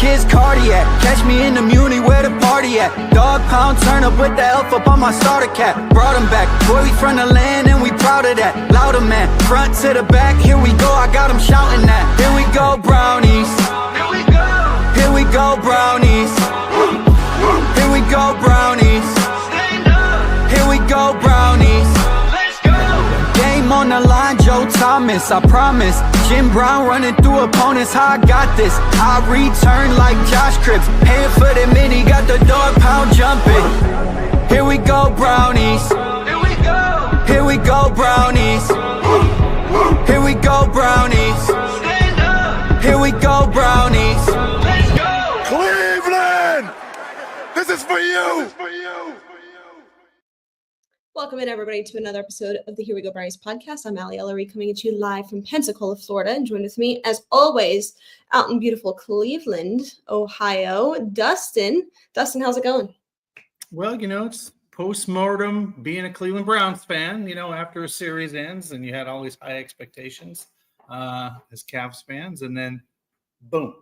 kids cardiac. Catch me in the Muni where the party at. Dog pound, turn up with the elf up on my starter cap. Brought him back, boy, we from the land and we proud of that. Louder man, front to the back, here we go, I got him shouting that. Here we go, brownies. Here we go. Here we go, brownies. Here we go, brownies. Stand up. Here we go, brownies. Let's go. Game on the line, Joe Thomas, I promise. Jim Brown running through opponents, how I got this. I return like Josh Cripps. Paying for the mini, got the dog pound jumping. Here we go, brownies. Here we go. Here we go, brownies. Here we go, brownies. Stand up. Here we go, brownies. Let's go. Cleveland! This is for you! Welcome in, everybody, to another episode of the Here We Go Brownies podcast. I'm Allie Ellery, coming at you live from Pensacola, Florida. And joined with me, as always, out in beautiful Cleveland, Ohio, Dustin. Dustin, how's it going? Well, it's post-mortem being a Cleveland Browns fan, after a series ends and you had all these high expectations as Cavs fans, and then boom,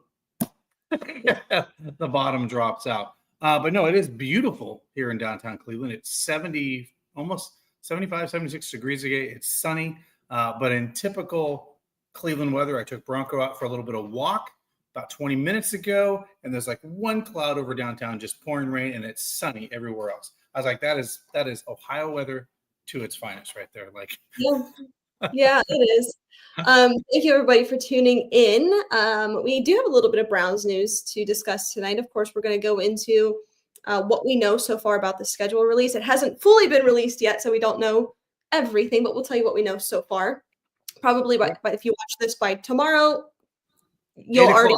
the bottom drops out. But no, it is beautiful here in downtown Cleveland. It's almost 75, 76 degrees today. It's sunny, but in typical Cleveland weather, I took Bronco out for a little bit of walk about 20 minutes ago, and there's like one cloud over downtown, just pouring rain, and it's sunny everywhere else. I was like, that is Ohio weather to its finest right there. Like, yeah, it is. Thank you, everybody, for tuning in. We do have a little bit of Browns news to discuss tonight. Of course, we're going to go into what we know so far about the schedule release. It hasn't fully been released yet, so we don't know everything, but we'll tell you what we know so far. Probably by if you watch this by tomorrow, you'll already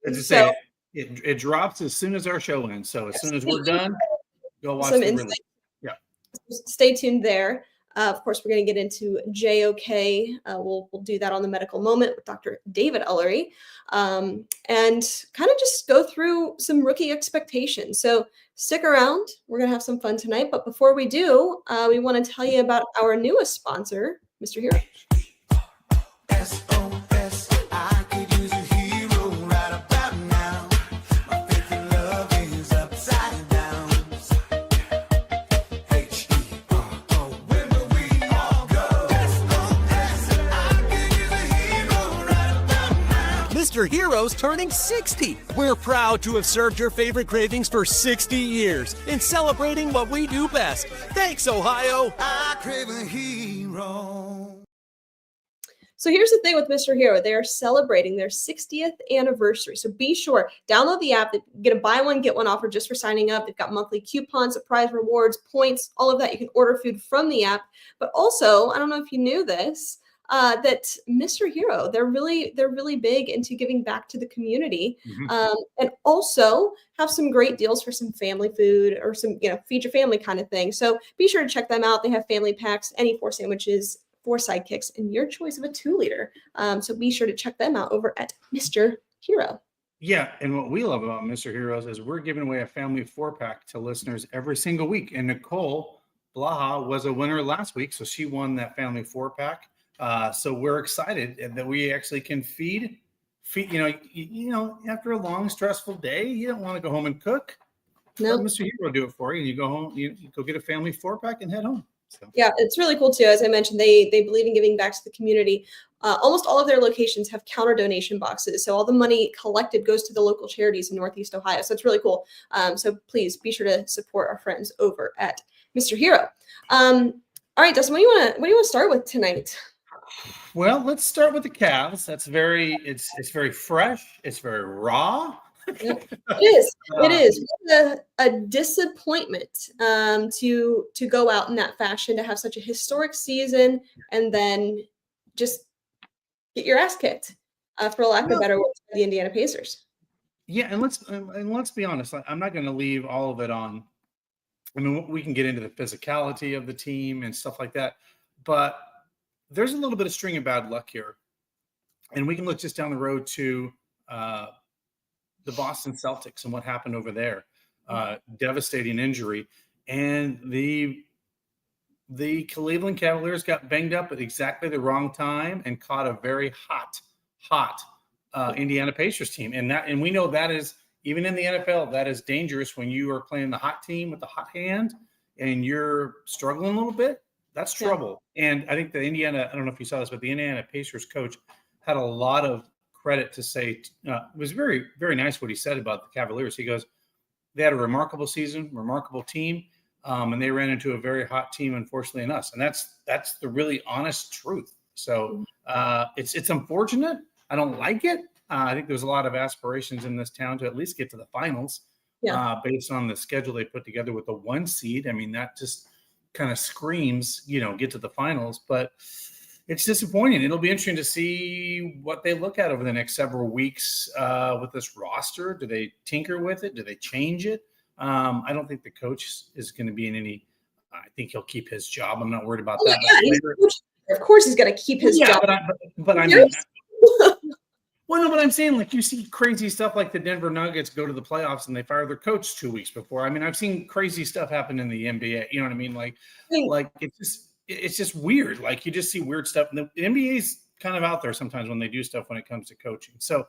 know. It drops as soon as our show ends. So as soon as we're done, go watch the release. Yeah. Stay tuned there. Of course, we're going to get into JOK. We'll do that on the medical moment with Dr. David Ellery, and kind of just go through some rookie expectations. So stick around. We're going to have some fun tonight. But before we do, we want to tell you about our newest sponsor, Mr. Hero. Mr. Hero's turning 60. We're proud to have served your favorite cravings for 60 years in celebrating what we do best. Thanks, Ohio. I crave a hero. So here's the thing with Mr. Hero. They are celebrating their 60th anniversary. So be sure, download the app, get a buy one, get one offer just for signing up. They've got monthly coupons, surprise rewards, points, all of that. You can order food from the app. But also, I don't know if you knew this, that Mr. Hero, they're really big into giving back to the community, and also have some great deals for some family food or some, feed your family kind of thing. So be sure to check them out. They have family packs, any 4 sandwiches, 4 sidekicks, and your choice of a 2-liter. So be sure to check them out over at Mr. Hero. Yeah, and what we love about Mr. Heroes is we're giving away a family 4-pack to listeners every single week. And Nicole Blaha was a winner last week, so she won that family 4-pack. So we're excited that we actually can feed, after a long, stressful day, you don't want to go home and cook. No, Let Mr. Hero do it for you, and you go home, you go get a family 4-pack and head home. So. Yeah, it's really cool too. As I mentioned, they believe in giving back to the community. Almost all of their locations have counter donation boxes. So all the money collected goes to the local charities in Northeast Ohio. So it's really cool. So please be sure to support our friends over at Mr. Hero. All right, Dustin, what do you want to start with tonight? Well, let's start with the Cavs. That's it's very fresh. It's very raw. It is. It is a disappointment to go out in that fashion, to have such a historic season and then just get your ass kicked, for lack of a better word, by the Indiana Pacers. Yeah, and let's be honest. I'm not going to leave all of it on. I mean, we can get into the physicality of the team and stuff like that, but there's a little bit of string of bad luck here. And we can look just down the road to the Boston Celtics and what happened over there. Devastating injury. And the Cleveland Cavaliers got banged up at exactly the wrong time and caught a very hot Indiana Pacers team. And we know that is even in the NFL, that is dangerous when you are playing the hot team with the hot hand and you're struggling a little bit. That's trouble. Yeah. And I think the Indiana, I don't know if you saw this, but the Indiana Pacers coach had a lot of credit to say. It was very, very nice what he said about the Cavaliers. He goes, they had a remarkable season, remarkable team, and they ran into a very hot team, unfortunately, in us. And that's the really honest truth. So it's unfortunate. I don't like it. I think there's a lot of aspirations in this town to at least get to the finals based on the schedule they put together with the 1 seed. I mean, that just kind of screams, get to the finals. But it's disappointing. It'll be interesting to see what they look at over the next several weeks with this roster. Do they tinker with it? Do they change it? I don't think the coach is going to be in any – I think he'll keep his job. I'm not worried about that. Yeah, of course he's going to keep his job. But I mean – well, no, but I'm saying, like, you see crazy stuff like the Denver Nuggets go to the playoffs and they fire their coach 2 weeks before. I mean, I've seen crazy stuff happen in the NBA. You know what I mean? Like it's just weird. Like, you just see weird stuff. And the NBA's kind of out there sometimes when they do stuff when it comes to coaching. So,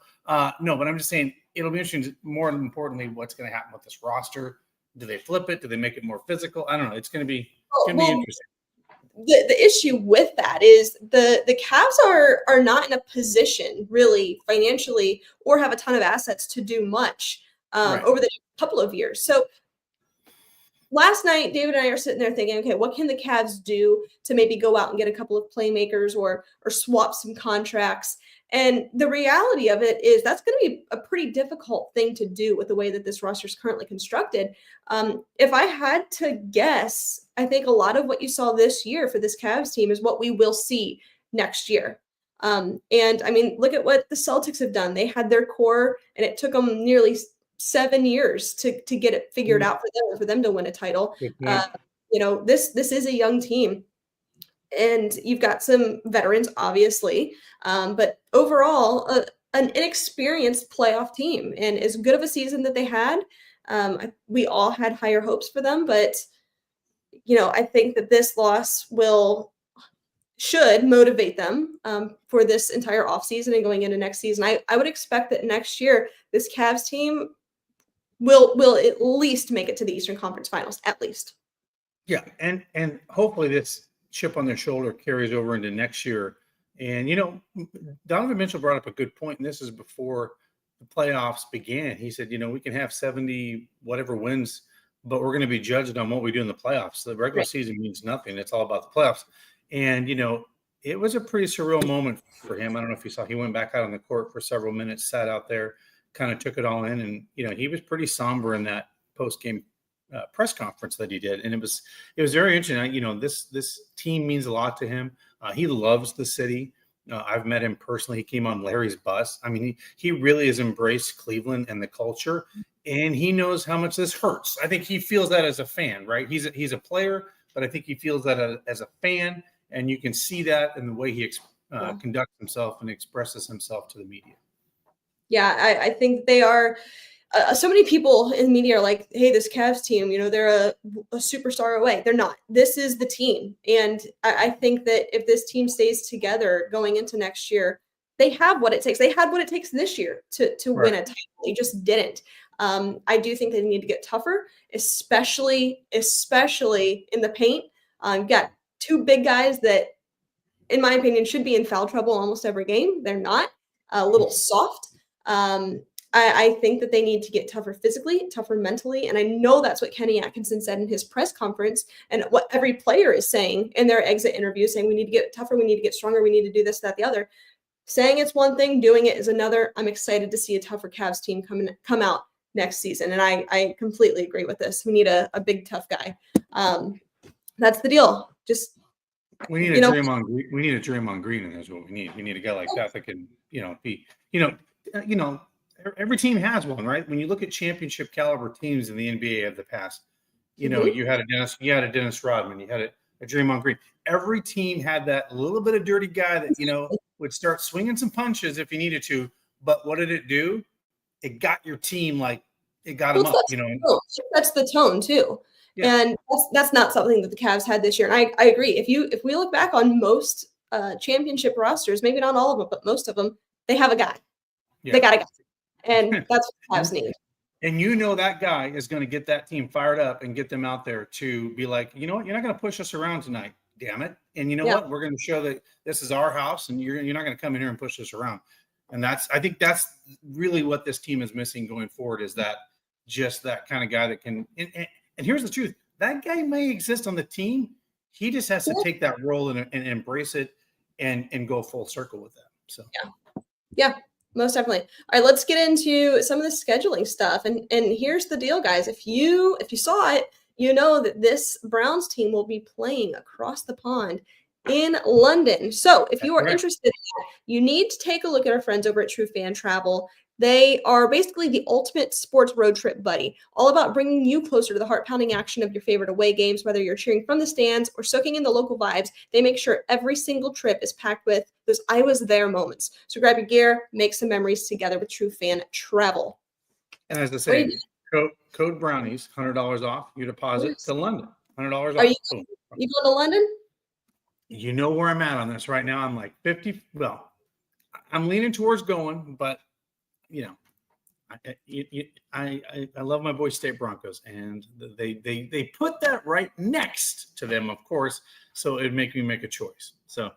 no, but I'm just saying it'll be interesting. More importantly, what's going to happen with this roster? Do they flip it? Do they make it more physical? I don't know. It's going to be interesting. The issue with that is the Cavs are not in a position really financially or have a ton of assets to do much over the next couple of years. So last night, David and I are sitting there thinking, okay, what can the Cavs do to maybe go out and get a couple of playmakers or swap some contracts? And the reality of it is that's going to be a pretty difficult thing to do with the way that this roster is currently constructed. If I had to guess, I think a lot of what you saw this year for this Cavs team is what we will see next year. And I mean, look at what the Celtics have done. They had their core and it took them nearly 7 years to get it figured out for them to win a title. This is a young team. And you've got some veterans, obviously, but overall, an inexperienced playoff team. And as good of a season that they had, we all had higher hopes for them. But, I think that this loss should motivate them for this entire offseason and going into next season. I would expect that next year, this Cavs team will at least make it to the Eastern Conference Finals, at least. Yeah, and hopefully this chip on their shoulder carries over into next year. And, Donovan Mitchell brought up a good point, and this is before the playoffs began. He said, we can have 70 whatever wins, but we're going to be judged on what we do in the playoffs. The regular season means nothing. It's all about the playoffs. And, it was a pretty surreal moment for him. I don't know if you saw, he went back out on the court for several minutes, sat out there, kind of took it all in. And, he was pretty somber in that post-game press conference that he did. And it was very interesting. This team means a lot to him. He loves the city. I've met him personally. He came on Larry's bus. I mean, he really has embraced Cleveland and the culture, and he knows how much this hurts. I think he feels that as a fan, right? He's a player, but I think he feels that as a fan, and you can see that in the way he conducts himself and expresses himself to the media. Yeah, I think they are so many people in the media are like, hey, this Cavs team, they're a superstar away. They're not. This is the team. And I think that if this team stays together going into next year, they have what it takes. They had what it takes this year to win a title. They just didn't. I do think they need to get tougher, especially in the paint. You've got two big guys that, in my opinion, should be in foul trouble almost every game. They're not. A little soft. I think that they need to get tougher physically, tougher mentally. And I know that's what Kenny Atkinson said in his press conference and what every player is saying in their exit interview, saying we need to get tougher, we need to get stronger, we need to do this, that, the other. Saying it's one thing, doing it is another. I'm excited to see a tougher Cavs team come out next season. And I completely agree with this. We need a big, tough guy. That's the deal. Just we need a Draymond Green. We need a Draymond Green, and that's what we need. We need a guy like that can, be, every team has one, right? When you look at championship caliber teams in the NBA of the past, you had a Dennis Rodman, you had a Draymond Green. Every team had that little bit of dirty guy that, would start swinging some punches if he needed to. But what did it do? It got your team, it got them up, That's the tone too. Yeah. And that's not something that the Cavs had this year. And I agree. If we look back on most championship rosters, maybe not all of them, but most of them, they have a guy. Yeah. They got a guy. And that's what the Cavs need. And that guy is going to get that team fired up and get them out there to be like, you know what, you're not going to push us around tonight, damn it. And you know what, we're going to show that this is our house, and you're not going to come in here and push us around. And I think that's really what this team is missing going forward, is that just that kind of guy that can. And here's the truth: that guy may exist on the team. He just has to take that role and embrace it and go full circle with that. So yeah, most definitely. All right, let's get into some of the scheduling stuff. And here's the deal, guys. If you saw it, you know that this Browns team will be playing across the pond in London. So if you are interested in that, you need to take a look at our friends over at True Fan Travel. They are basically the ultimate sports road trip buddy, all about bringing you closer to the heart-pounding action of your favorite away games, whether you're cheering from the stands or soaking in the local vibes. They make sure every single trip is packed with those I was there moments. So grab your gear, make some memories together with True Fan Travel. And as I say, code Brownies, $100 off your deposit to London. $100 off. Are you going to London? You know where I'm at on this right now. I'm like 50. Well, I'm leaning towards going, but I love my boy State Broncos, and they put that right next to them, of course. So it'd make me make a choice. So,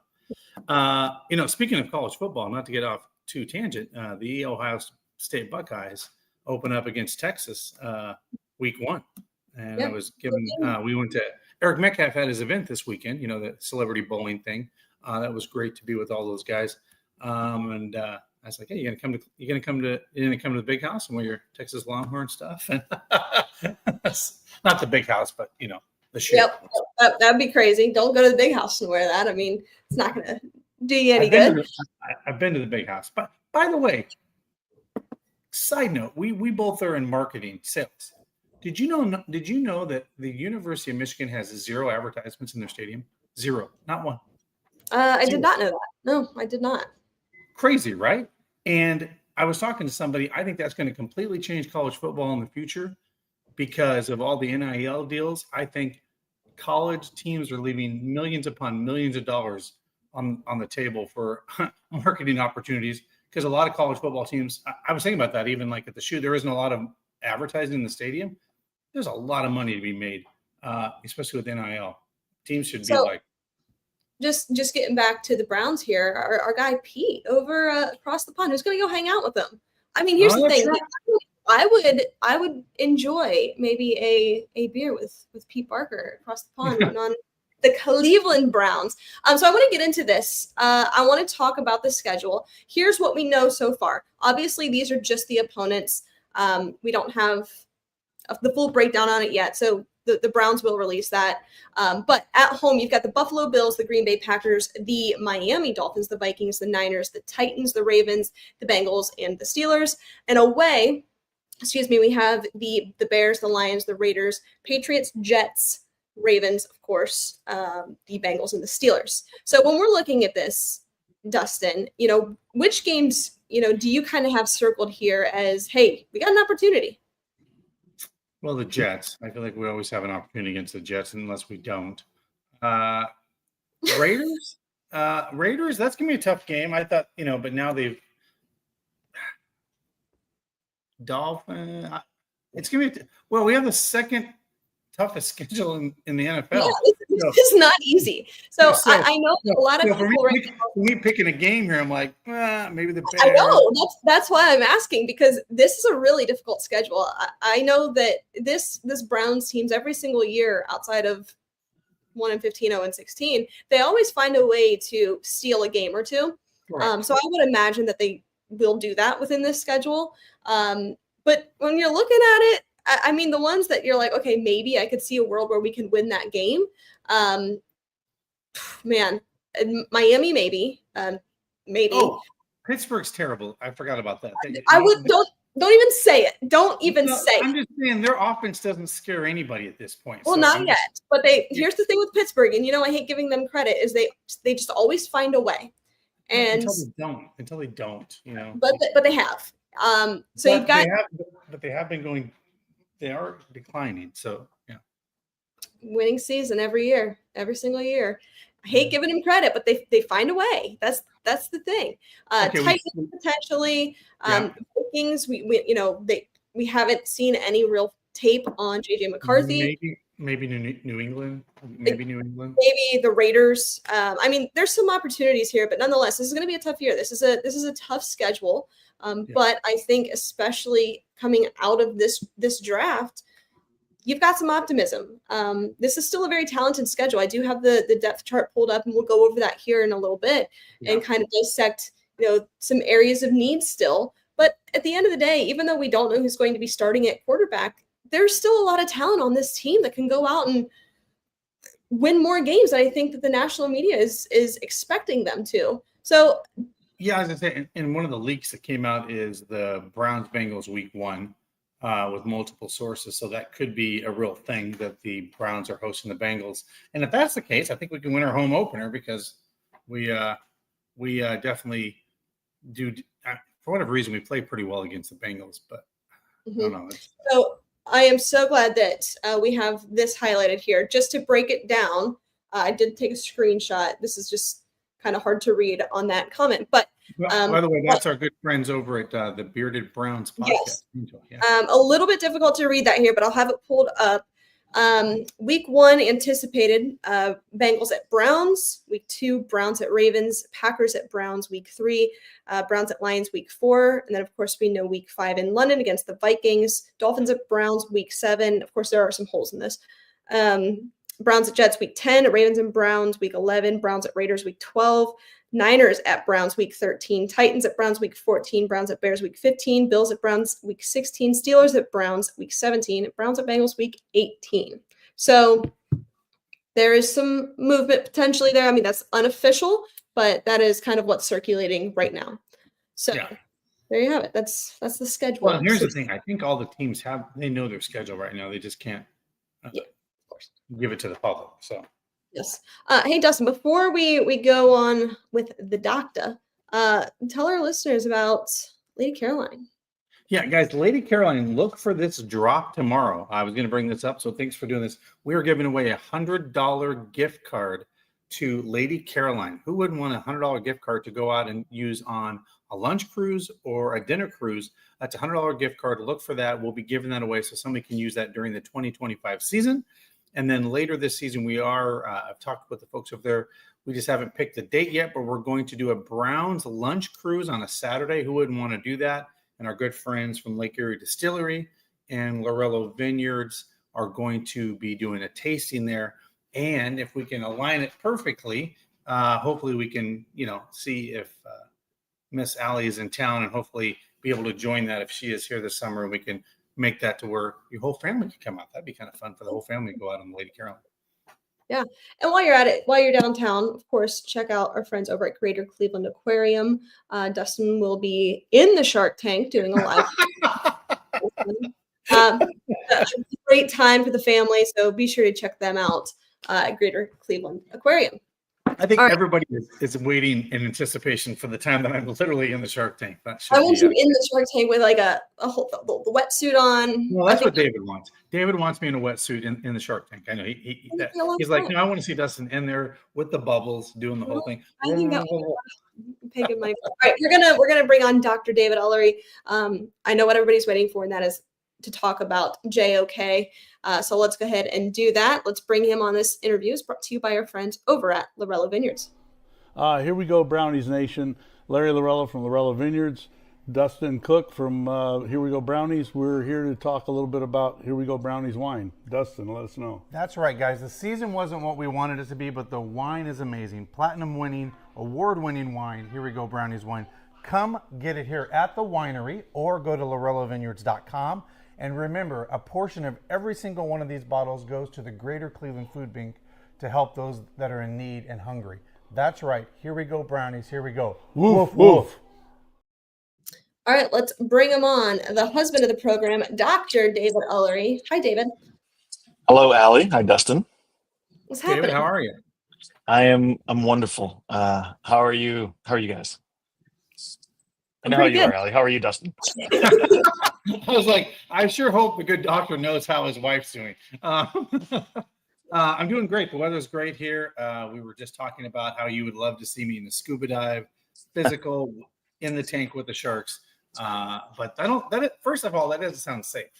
speaking of college football, not to get off too tangent, the Ohio State Buckeyes open up against Texas week 1, and I was given. We went to Eric Metcalf had his event this weekend. The celebrity bowling thing. That was great to be with all those guys. I was like, "Hey, you're gonna come to the big house and wear your Texas Longhorn stuff?" And not the big house, but the shit. Yep, that'd be crazy. Don't go to the big house and wear that. I mean, it's not gonna do you any good. I've been to the big house, but by the way, side note, we both are in marketing sales. Did you know that the University of Michigan has 0 advertisements in their stadium? 0, not one. I did not know that. No, I did not. Crazy, right? And I was talking to somebody. I think that's going to completely change college football in the future because of all the NIL deals. I think college teams are leaving millions upon millions of dollars on the table for marketing opportunities, because a lot of college football teams, I was thinking about that, even like at the shoe, there isn't a lot of advertising in the stadium. There's a lot of money to be made, especially with NIL. Teams should be like. Just getting back to the Browns here, our guy Pete over across the pond, who's going to go hang out with them. I mean, here's the thing. Right. I would enjoy maybe a beer with Pete Barker across the pond on the Cleveland Browns. So I want to get into this. I want to talk about the schedule. Here's what we know so far. Obviously, these are just the opponents. We don't have the full breakdown on it yet. So the Browns will release that. But at home, you've got the Buffalo Bills, the Green Bay Packers, the Miami Dolphins, the Vikings, the Niners, the Titans, the Ravens, the Bengals, and the Steelers. And away, we have the Bears, the Lions, the Raiders, Patriots, Jets, Ravens, of course, the Bengals, and the Steelers. So when we're looking at this, Dustin, which games, do you kind of have circled here as, hey, we got an opportunity? Well, the Jets. I feel like we always have an opportunity against the Jets unless we don't. Raiders? Raiders, that's going to be a tough game. I thought, but now they've Dolphin. It's going to be we have the second toughest schedule in the NFL. Yeah, it's just not easy. So I know a lot of people for me picking a game here, I'm like, maybe the Bears. I know. That's why I'm asking, because this is a really difficult schedule. I know that this Browns teams every single year, outside of 1-15, 0-16, they always find a way to steal a game or two. Right. So I would imagine that they will do that within this schedule. But when you're looking at it, I mean, the ones that you're like, okay, maybe I could see a world where we can win that game. Man, Miami, maybe. Oh, Pittsburgh's terrible. I forgot about that. Don't even say it. Don't even say it. I'm just saying their offense doesn't scare anybody at this point. Well, not yet. But here's the thing with Pittsburgh, and I hate giving them credit, is they just always find a way. And until they don't, But they have. But they have been going. They are declining. So yeah. Winning season every year, every single year. I hate giving them credit, but they find a way. That's the thing. Titans potentially. Vikings, we haven't seen any real tape on JJ McCarthy. Maybe New England. Maybe New England. Maybe the Raiders. I mean, there's some opportunities here, but nonetheless, this is going to be a tough year. This is a tough schedule. But I think especially coming out of this draft, you've got some optimism. This is still a very talented schedule. I do have the depth chart pulled up, and we'll go over that here in a little bit and kind of dissect, some areas of need still. But at the end of the day, even though we don't know who's going to be starting at quarterback, there's still a lot of talent on this team that can go out and win more games. I think that the national media is expecting them to. So, yeah, as I say, and one of the leaks that came out is the Browns-Bengals Week 1 with multiple sources. So that could be a real thing that the Browns are hosting the Bengals. And if that's the case, I think we can win our home opener because we definitely do. For whatever reason, we play pretty well against the Bengals, but I don't know. So I am so glad that we have this highlighted here. Just to break it down, I did take a screenshot. This is just kind of hard to read on that comment. But by the way, that's our good friends over at the Bearded Browns podcast. Yes. A little bit difficult to read that here, but I'll have it pulled up. Week 1 anticipated Bengals at Browns. Week 2, Browns at Ravens. Packers at Browns. Week 3, Browns at Lions. Week 4, and then of course we know Week 5 in London against the Vikings. Dolphins at Browns. Week 7. Of course there are some holes in this. Browns at Jets. Week 10. Ravens and Browns. Week 11. Browns at Raiders. Week 12. Niners at Browns Week 13, Titans at Browns Week 14, Browns at Bears Week 15, Bills at Browns Week 16, Steelers at Browns Week 17, Browns at Bengals Week 18. So there is some movement potentially there. I mean, that's unofficial, but that is kind of what's circulating right now. So there you have it. That's the schedule. Well, here's the thing. I think all the teams they know their schedule right now. They just can't of course, give it to the public. So. Yes. Hey, Dustin, before we go on with the doctor, tell our listeners about Lady Caroline. Yeah, guys, Lady Caroline, look for this drop tomorrow. I was going to bring this up, so thanks for doing this. We are giving away a $100 gift card to Lady Caroline. Who wouldn't want a $100 gift card to go out and use on a lunch cruise or a dinner cruise? That's a $100 gift card. Look for that. We'll be giving that away so somebody can use that during the 2025 season. And then later this season, I've talked with the folks over there. We just haven't picked the date yet, but we're going to do a Browns lunch cruise on a Saturday. Who wouldn't want to do that? And our good friends from Lake Erie Distillery and Lorello Vineyards are going to be doing a tasting there. And if we can align it perfectly, hopefully we can, see if Miss Allie is in town and hopefully be able to join that if she is here this summer. And we can make that to where your whole family can come out. That'd be kind of fun for the whole family to go out on Lady Caroline. Yeah. And while you're at it, while you're downtown, of course, check out our friends over at Greater Cleveland Aquarium. Dustin will be in the Shark Tank doing a live. A great time for the family. So be sure to check them out at Greater Cleveland Aquarium. I think everybody is waiting in anticipation for the time that I'm literally in the Shark Tank. I want you in the Shark Tank with like a whole the wetsuit on. Well, that's what David wants. David wants me in a wetsuit in the Shark Tank. I know he's like, no, I want to see Dustin in there with the bubbles doing the whole thing. I think that pay good money for. All right, we're gonna bring on Dr. David Ullery. I know what everybody's waiting for, and that is to talk about JOK. So let's go ahead and do that. Let's bring him on. This interview is brought to you by our friends over at Lorello Vineyards. Here we go, Brownies Nation. Larry Lorello from Lorello Vineyards. Dustin Cook from Here We Go Brownies. We're here to talk a little bit about Here We Go Brownies wine. Dustin, let us know. That's right, guys. The season wasn't what we wanted it to be, but the wine is amazing. Platinum winning, award winning wine. Here We Go Brownies wine. Come get it here at the winery or go to lorellovineyards.com. And remember, a portion of every single one of these bottles goes to the Greater Cleveland Food Bank to help those that are in need and hungry. That's right. Here we go, Brownies. Here we go. Woof, woof. All right, let's bring him on. The husband of the program, Dr. David Ullery. Hi, David. Hello, Allie. Hi, Dustin. What's happening? David, how are you? I'm wonderful. How are you? How are you guys? I know how you are, Allie. How are you, Dustin? I was like, I sure hope the good doctor knows how his wife's doing. I'm doing great. The weather's great here. We were just talking about how you would love to see me in the scuba dive, physical, in the tank with the sharks. But I don't. First of all, that doesn't sound safe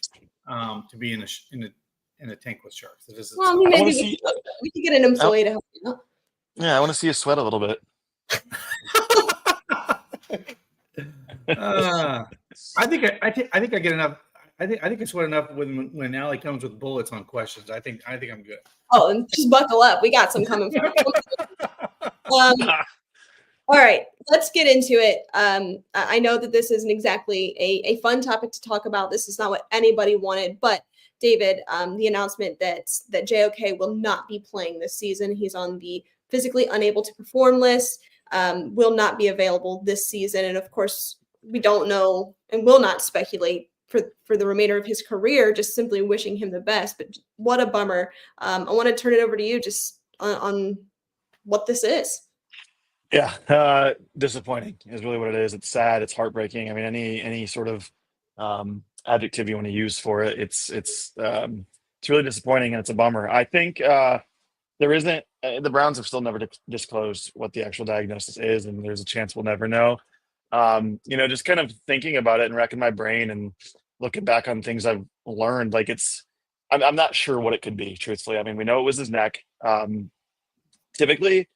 to be in a tank with sharks. Well, I want maybe to see. we could get an employee to help you out. Yeah, I want to see you sweat a little bit. I think I get enough. I think I sweat enough when Allie comes with bullets on questions. I think I'm good. Oh, and just buckle up. We got some coming for you. All right, let's get into it. I know that this isn't exactly a fun topic to talk about. This is not what anybody wanted, but David, the announcement that JOK will not be playing this season. He's on the physically unable to perform list, will not be available this season. And of course, we don't know and will not speculate for the remainder of his career, just simply wishing him the best. But what a bummer. I want to turn it over to you just on what this is. Yeah, disappointing is really what it is. It's sad. It's heartbreaking. I mean, any sort of adjective you want to use for it, it's really disappointing and it's a bummer. I think there isn't. The Browns have still never disclosed what the actual diagnosis is, and there's a chance we'll never know. Just kind of thinking about it and racking my brain and looking back on things I've learned, like I'm not sure what it could be. Truthfully, I mean, we know it was his neck. Typically.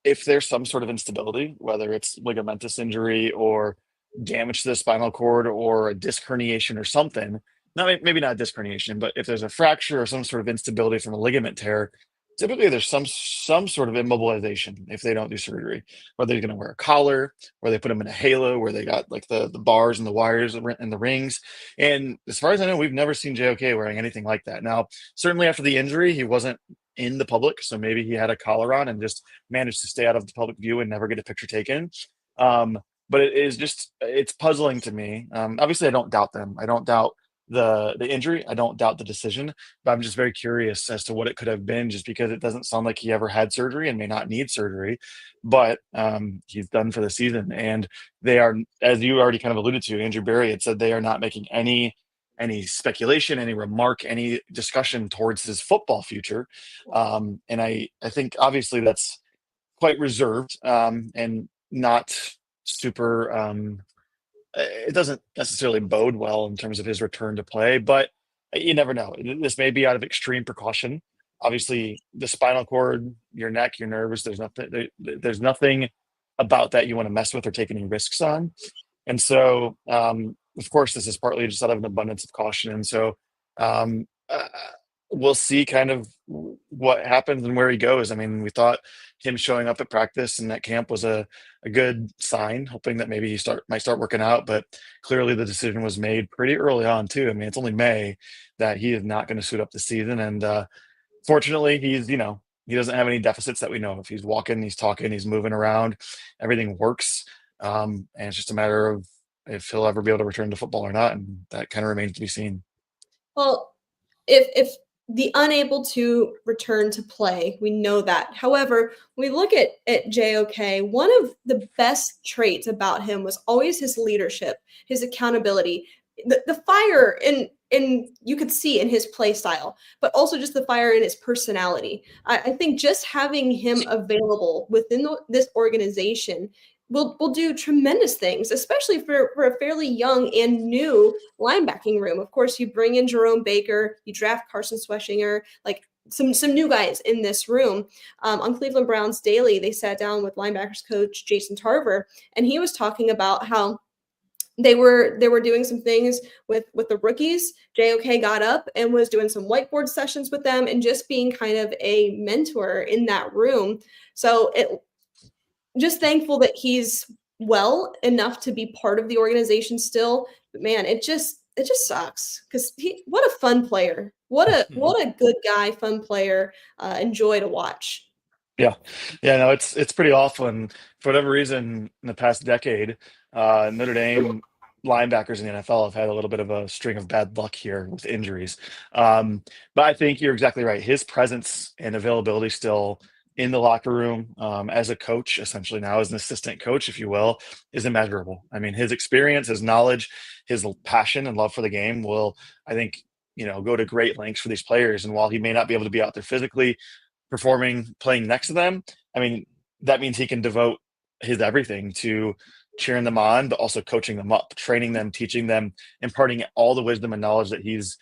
If there's some sort of instability, whether it's ligamentous injury or damage to the spinal cord or a disc herniation or something, maybe not disc herniation, but if there's a fracture or some sort of instability from a ligament tear, typically there's some sort of immobilization if they don't do surgery, whether they're going to wear a collar or they put them in a halo where they got like the bars and the wires and the rings. And as far as I know, we've never seen JOK wearing anything like that. Now, certainly after the injury, he wasn't in the public, so maybe he had a collar on and just managed to stay out of the public view and never get a picture taken. But it's puzzling to me. Obviously, I don't doubt them. I don't doubt the injury. I don't doubt the decision, but I'm just very curious as to what it could have been, just because it doesn't sound like he ever had surgery and may not need surgery. But he's done for the season, and they are, as you already kind of alluded to, Andrew Berry had said they are not making any speculation, any remark, any discussion towards his football future. And I think obviously that's quite reserved and not super, it doesn't necessarily bode well in terms of his return to play, but you never know. This may be out of extreme precaution. Obviously, the spinal cord, your neck, your nerves, there's nothing about that you want to mess with or take any risks on. And so, of course, this is partly just out of an abundance of caution. And so we'll see kind of what happens and where he goes. I mean, we thought him showing up at practice and at camp was a good sign, hoping that maybe he might start working out. But clearly the decision was made pretty early on, too. I mean, it's only May that he is not going to suit up the season. And fortunately, he doesn't have any deficits that we know of. He's walking, he's talking, he's moving around. Everything works. And it's just a matter of if he'll ever be able to return to football or not, and that kind of remains to be seen. Well, if the unable to return to play, we know that. However, when we look at JOK, one of the best traits about him was always his leadership, his accountability, the fire in you could see in his play style, but also just the fire in his personality. I think just having him available within this organization will do tremendous things, especially for a fairly young and new linebacking room. Of course, you bring in Jerome Baker, you draft Carson Schweschinger, like some new guys in this room. On Cleveland Browns Daily, they sat down with linebackers coach Jason Tarver, and he was talking about how they were doing some things with the rookies. JOK got up and was doing some whiteboard sessions with them and just being kind of a mentor in that room. So just thankful that he's well enough to be part of the organization still. But man, it just sucks because what a fun player. What a good guy, fun player, enjoy to watch. Yeah. No, it's pretty awful. And for whatever reason, in the past decade, Notre Dame linebackers in the NFL have had a little bit of a string of bad luck here with injuries. But I think you're exactly right. His presence and availability still in the locker room as a coach, essentially now as an assistant coach, if you will, is immeasurable. I mean, his experience, his knowledge, his passion and love for the game will, I think, go to great lengths for these players. And while he may not be able to be out there physically performing, playing next to them, I mean, that means he can devote his everything to cheering them on, but also coaching them up, training them, teaching them, imparting all the wisdom and knowledge that he's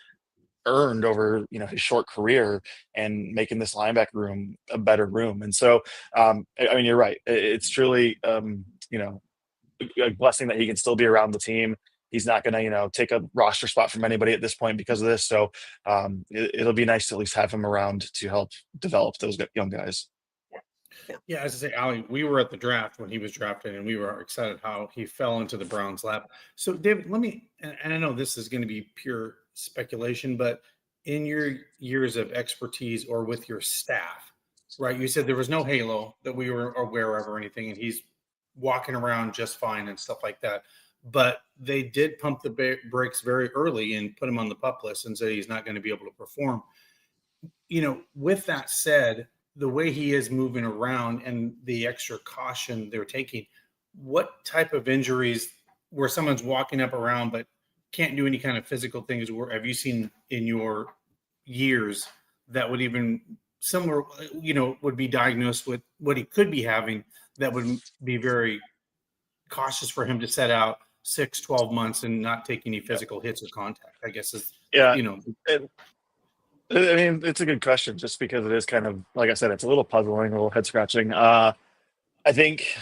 earned over his short career, and making this linebacker room a better room. And so I mean, you're right. It's truly a blessing that he can still be around the team. He's not going to take a roster spot from anybody at this point because of this. So it'll be nice to at least have him around to help develop those young guys. Yeah, as I say, Ali, we were at the draft when he was drafted, and we were excited how he fell into the Browns' lap. So, David, let me, and I know this is going to be pure speculation, but in your years of expertise or with your staff, right? You said there was no halo that we were aware of or anything, and he's walking around just fine and stuff like that. But they did pump the brakes very early and put him on the PUP list and say he's not going to be able to perform. With that said, the way he is moving around and the extra caution they're taking, what type of injuries where someone's walking up around but can't do any kind of physical things, or have you seen in your years that would even similar, would be diagnosed with what he could be having that would be very cautious for him to set out 6-12 months and not take any physical hits or contact, I guess is, I mean, it's a good question just because it is kind of, like I said, it's a little puzzling, a little head scratching. I think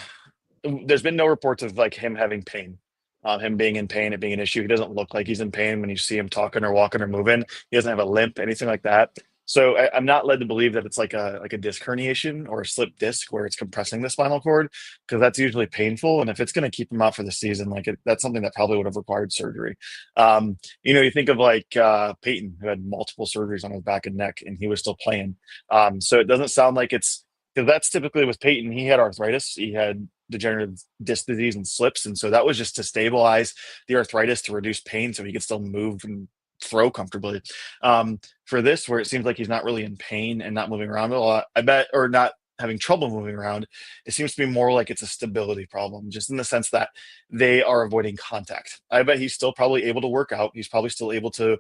there's been no reports of like him having pain, him being in pain, it being an issue. He doesn't look like he's in pain when you see him talking or walking or moving. He doesn't have a limp, anything like that. So I'm not led to believe that it's like a disc herniation or a slipped disc where it's compressing the spinal cord, because that's usually painful. And if it's going to keep him out for the season, that's something that probably would have required surgery. You think of like Peyton, who had multiple surgeries on his back and neck, and he was still playing. So it doesn't sound like it's, because that's typically with Peyton. He had arthritis, he had degenerative disc disease and slips, and so that was just to stabilize the arthritis to reduce pain so he could still move and throw comfortably. For this, where it seems like he's not really in pain and not moving around a lot, I bet, or not having trouble moving around, it seems to be more like it's a stability problem, just in the sense that they are avoiding contact. I bet he's still probably able to work out. He's probably still able to,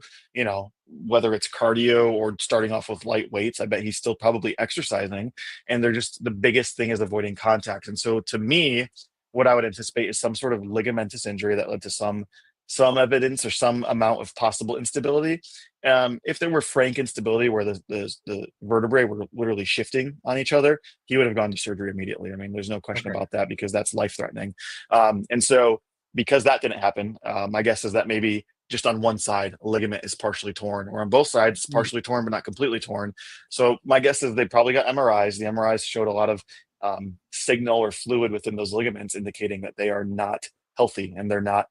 whether it's cardio or starting off with light weights, I bet he's still probably exercising. And they're just, the biggest thing is avoiding contact. And so to me, what I would anticipate is some sort of ligamentous injury that led to some evidence or some amount of possible instability. If there were frank instability where the vertebrae were literally shifting on each other, he would have gone to surgery immediately. I mean, there's no question about that, because that's life-threatening. And so because that didn't happen, my guess is that maybe just on one side, a ligament is partially torn, or on both sides, it's partially torn, but not completely torn. So my guess is they probably got MRIs. The MRIs showed a lot of signal or fluid within those ligaments, indicating that they are not healthy and they're not,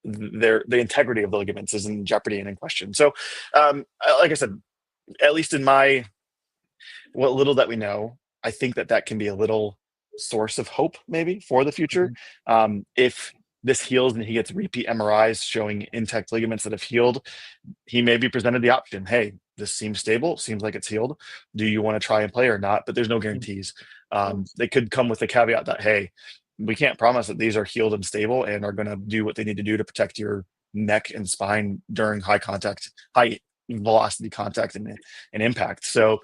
the integrity of the ligaments is in jeopardy and in question. So like I said, at least in what little that we know, I think that can be a little source of hope maybe for the future. If this heals and he gets repeat MRIs showing intact ligaments that have healed, he may be presented the option, hey, this seems stable, seems like it's healed, do you want to try and play or not? But there's no guarantees. They could come with the caveat that, hey, we can't promise that these are healed and stable and are going to do what they need to do to protect your neck and spine during high velocity contact and impact. So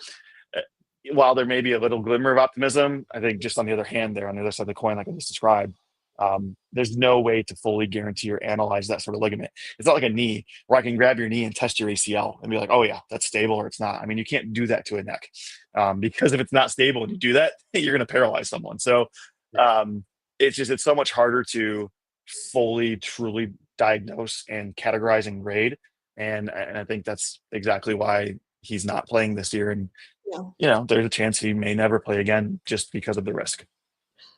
while there may be a little glimmer of optimism, I think just on the other hand, there on the other side of the coin, like I just described, there's no way to fully guarantee or analyze that sort of ligament. It's not like a knee where I can grab your knee and test your ACL and be like, oh yeah, that's stable or it's not. I mean, you can't do that to a neck, because if it's not stable and you do that, you're going to paralyze someone. So it's so much harder to fully, truly diagnose and categorize and grade. And I think that's exactly why he's not playing this year. And, there's a chance he may never play again just because of the risk.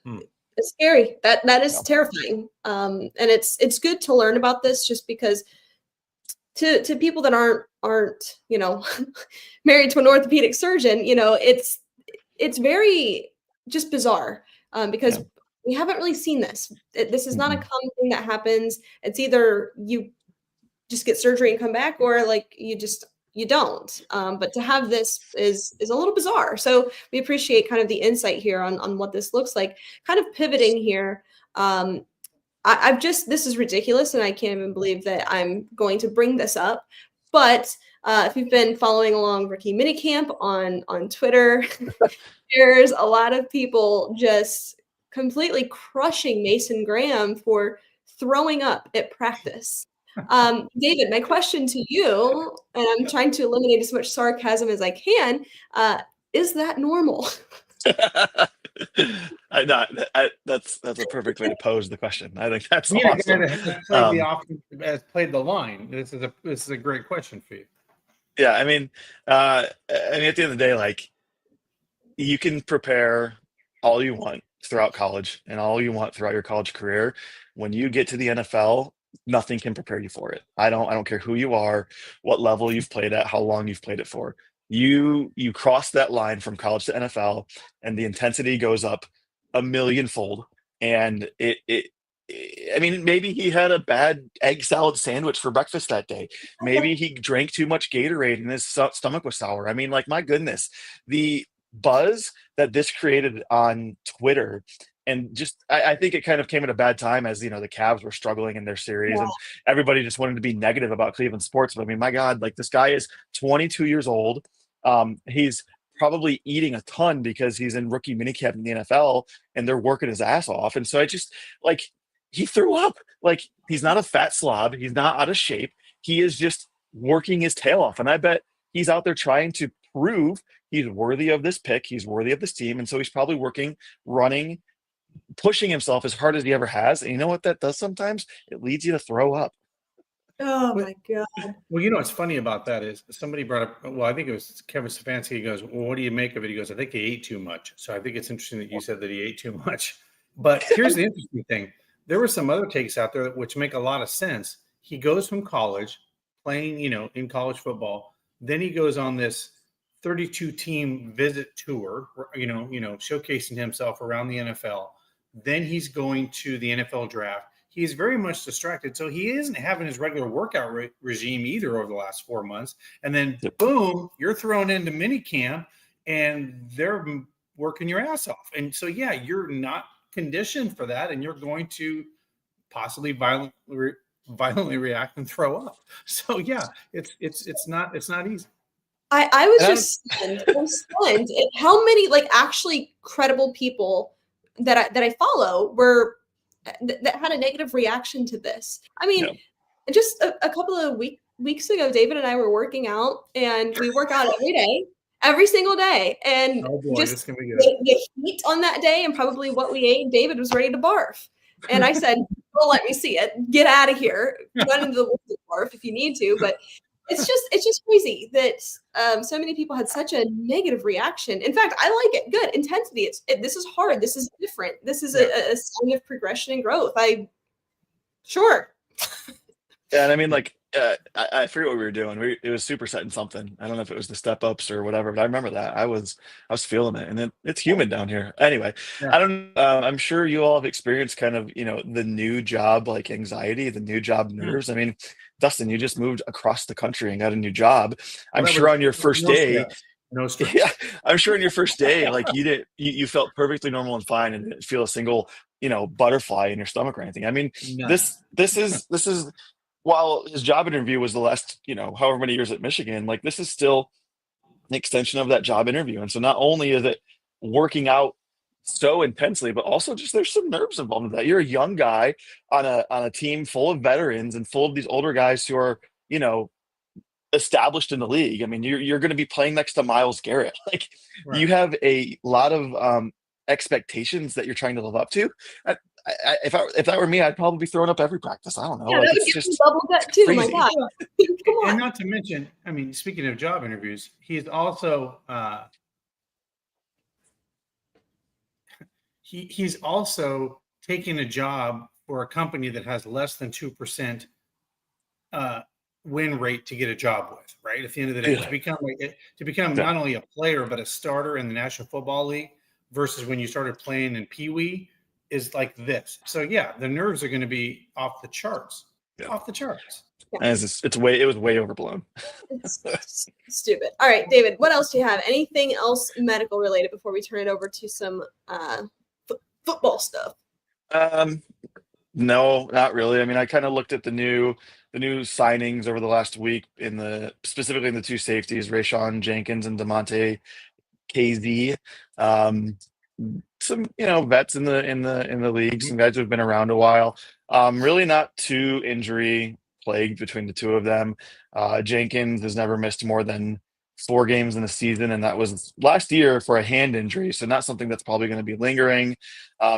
It's scary. That is terrifying. And it's good to learn about this, just because to people that aren't, married to an orthopedic surgeon, it's very just bizarre, because we haven't really seen this. This is not a common thing that happens. It's either you just get surgery and come back, or like you don't. But to have this is a little bizarre. So we appreciate kind of the insight here on what this looks like. Kind of pivoting here. This is ridiculous, and I can't even believe that I'm going to bring this up. But if you've been following along Rookie Minicamp on Twitter, there's a lot of people just completely crushing Mason Graham for throwing up at practice. David, my question to you, and I'm trying to eliminate as much sarcasm as I can, is that normal? That's a perfect way to pose the question. I think that's Being a guy awesome. that has played the line, this is a great question for you. Yeah, I mean, at the end of the day, like you can prepare all you want throughout college and all you want throughout your college career. When you get to the NFL, nothing can prepare you for it. I don't care who you are, what level you've played at, how long you've played it for. You cross that line from college to NFL, and the intensity goes up a millionfold. And I mean, maybe he had a bad egg salad sandwich for breakfast that day. Maybe he drank too much Gatorade and his stomach was sour. I mean, like, my goodness, the buzz that this created on Twitter. And just, I think it kind of came at a bad time, as the Cavs were struggling in their series, Yeah. and everybody just wanted to be negative about Cleveland sports. But I mean, my God, like, this guy is 22 years old. He's probably eating a ton because he's in rookie minicamp in the NFL, and they're working his ass off. And so I just, like, he threw up. Like, he's not a fat slob. He's not out of shape. He is just working his tail off. And I bet he's out there trying to prove he's worthy of this pick. He's worthy of this team. And so he's probably working, running, pushing himself as hard as he ever has. And you know what that does sometimes? It leads you to throw up. Oh my God. Well, what's funny about that is somebody brought up, well, I think it was Kevin Stefanski. He goes, well, what do you make of it? He goes, I think he ate too much. So I think it's interesting that you said that he ate too much. But here's the interesting thing. There were some other takes out there which make a lot of sense. He goes from college playing, in college football. Then he goes on this 32 team visit tour, showcasing himself around the NFL. Then he's going to the NFL draft. He's very much distracted. So he isn't having his regular workout regime either over the last 4 months. And then boom, you're thrown into minicamp and they're working your ass off. And so, yeah, you're not conditioned for that, and you're going to possibly violently react and throw up. So yeah, it's not easy. I was just stunned. I was stunned at how many actually credible people that I follow were that had a negative reaction to this. I mean, just a couple of weeks ago, David and I were working out, and we work out every single day, and just the heat on that day and probably what we ate, David was ready to barf. And I said, well, let me see it. Get out of here. Run into the woods and barf if you need to. But it's just crazy that so many people had such a negative reaction. In fact, I like it. Good intensity. This is hard. This is different. This is a sign of progression and growth. Sure. Yeah, and I mean, like, I forget what we were doing. It was supersetting something. I don't know if it was the step ups or whatever, but I remember that I was feeling it, and it's humid down here. Anyway, I don't. I'm sure you all have experienced kind of the new job like anxiety, the new job nerves. I mean, Dustin, you just moved across the country and got a new job. I'm sure on your first day. No stress. Yeah, I'm sure on your first day, like you felt perfectly normal and fine, and didn't feel a single butterfly in your stomach or anything. I mean, this is. While his job interview was the last, however many years at Michigan, like, this is still an extension of that job interview. And so not only is it working out so intensely, but also just there's some nerves involved in that. You're a young guy on a team full of veterans and full of these older guys who are, established in the league. I mean, you're going to be playing next to Myles Garrett. Like, you have a lot of expectations that you're trying to live up to. If that were me, I'd probably be throwing up every practice. I don't know. Yeah, like, that would it's give me just bubble gut too. crazy. My God. Come on. And not to mention, I mean, speaking of job interviews, he's also he's also taking a job for a company that has less than 2% win rate to get a job with. Right at the end of the day, to become not only a player but a starter in the National Football League versus when you started playing in Pee Wee is like this. So yeah, the nerves are going to be off the charts. Off the charts. And it was way overblown. It's stupid. All right, David, what else do you have? Anything else medical related before we turn it over to some football stuff? No, not really. I mean, I kind of looked at the new signings over the last week specifically in the two safeties, Rayshon Jenkins and DeMonte KZ. some vets in the league, some guys who've been around a while. Really not too injury plagued between the two of them. Jenkins has never missed more than 4 games in the season, and that was last year for a hand injury, so not something that's probably going to be lingering.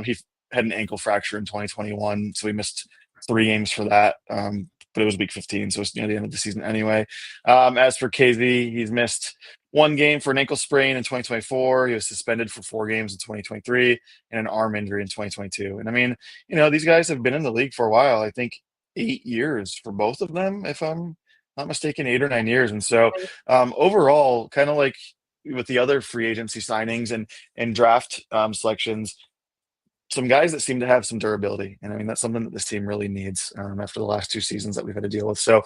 He had an ankle fracture in 2021, so he missed 3 games for that. But it was week 15, so it's near the end of the season anyway. As for KZ, he's missed 1 game for an ankle sprain in 2024. He was suspended for 4 games in 2023 and an arm injury in 2022. And I mean, these guys have been in the league for a while. I think 8 years for both of them, if I'm not mistaken, 8 or 9 years. And so overall, kind of like with the other free agency signings and draft selections, some guys that seem to have some durability. And I mean, that's something that this team really needs after the last 2 seasons that we've had to deal with. So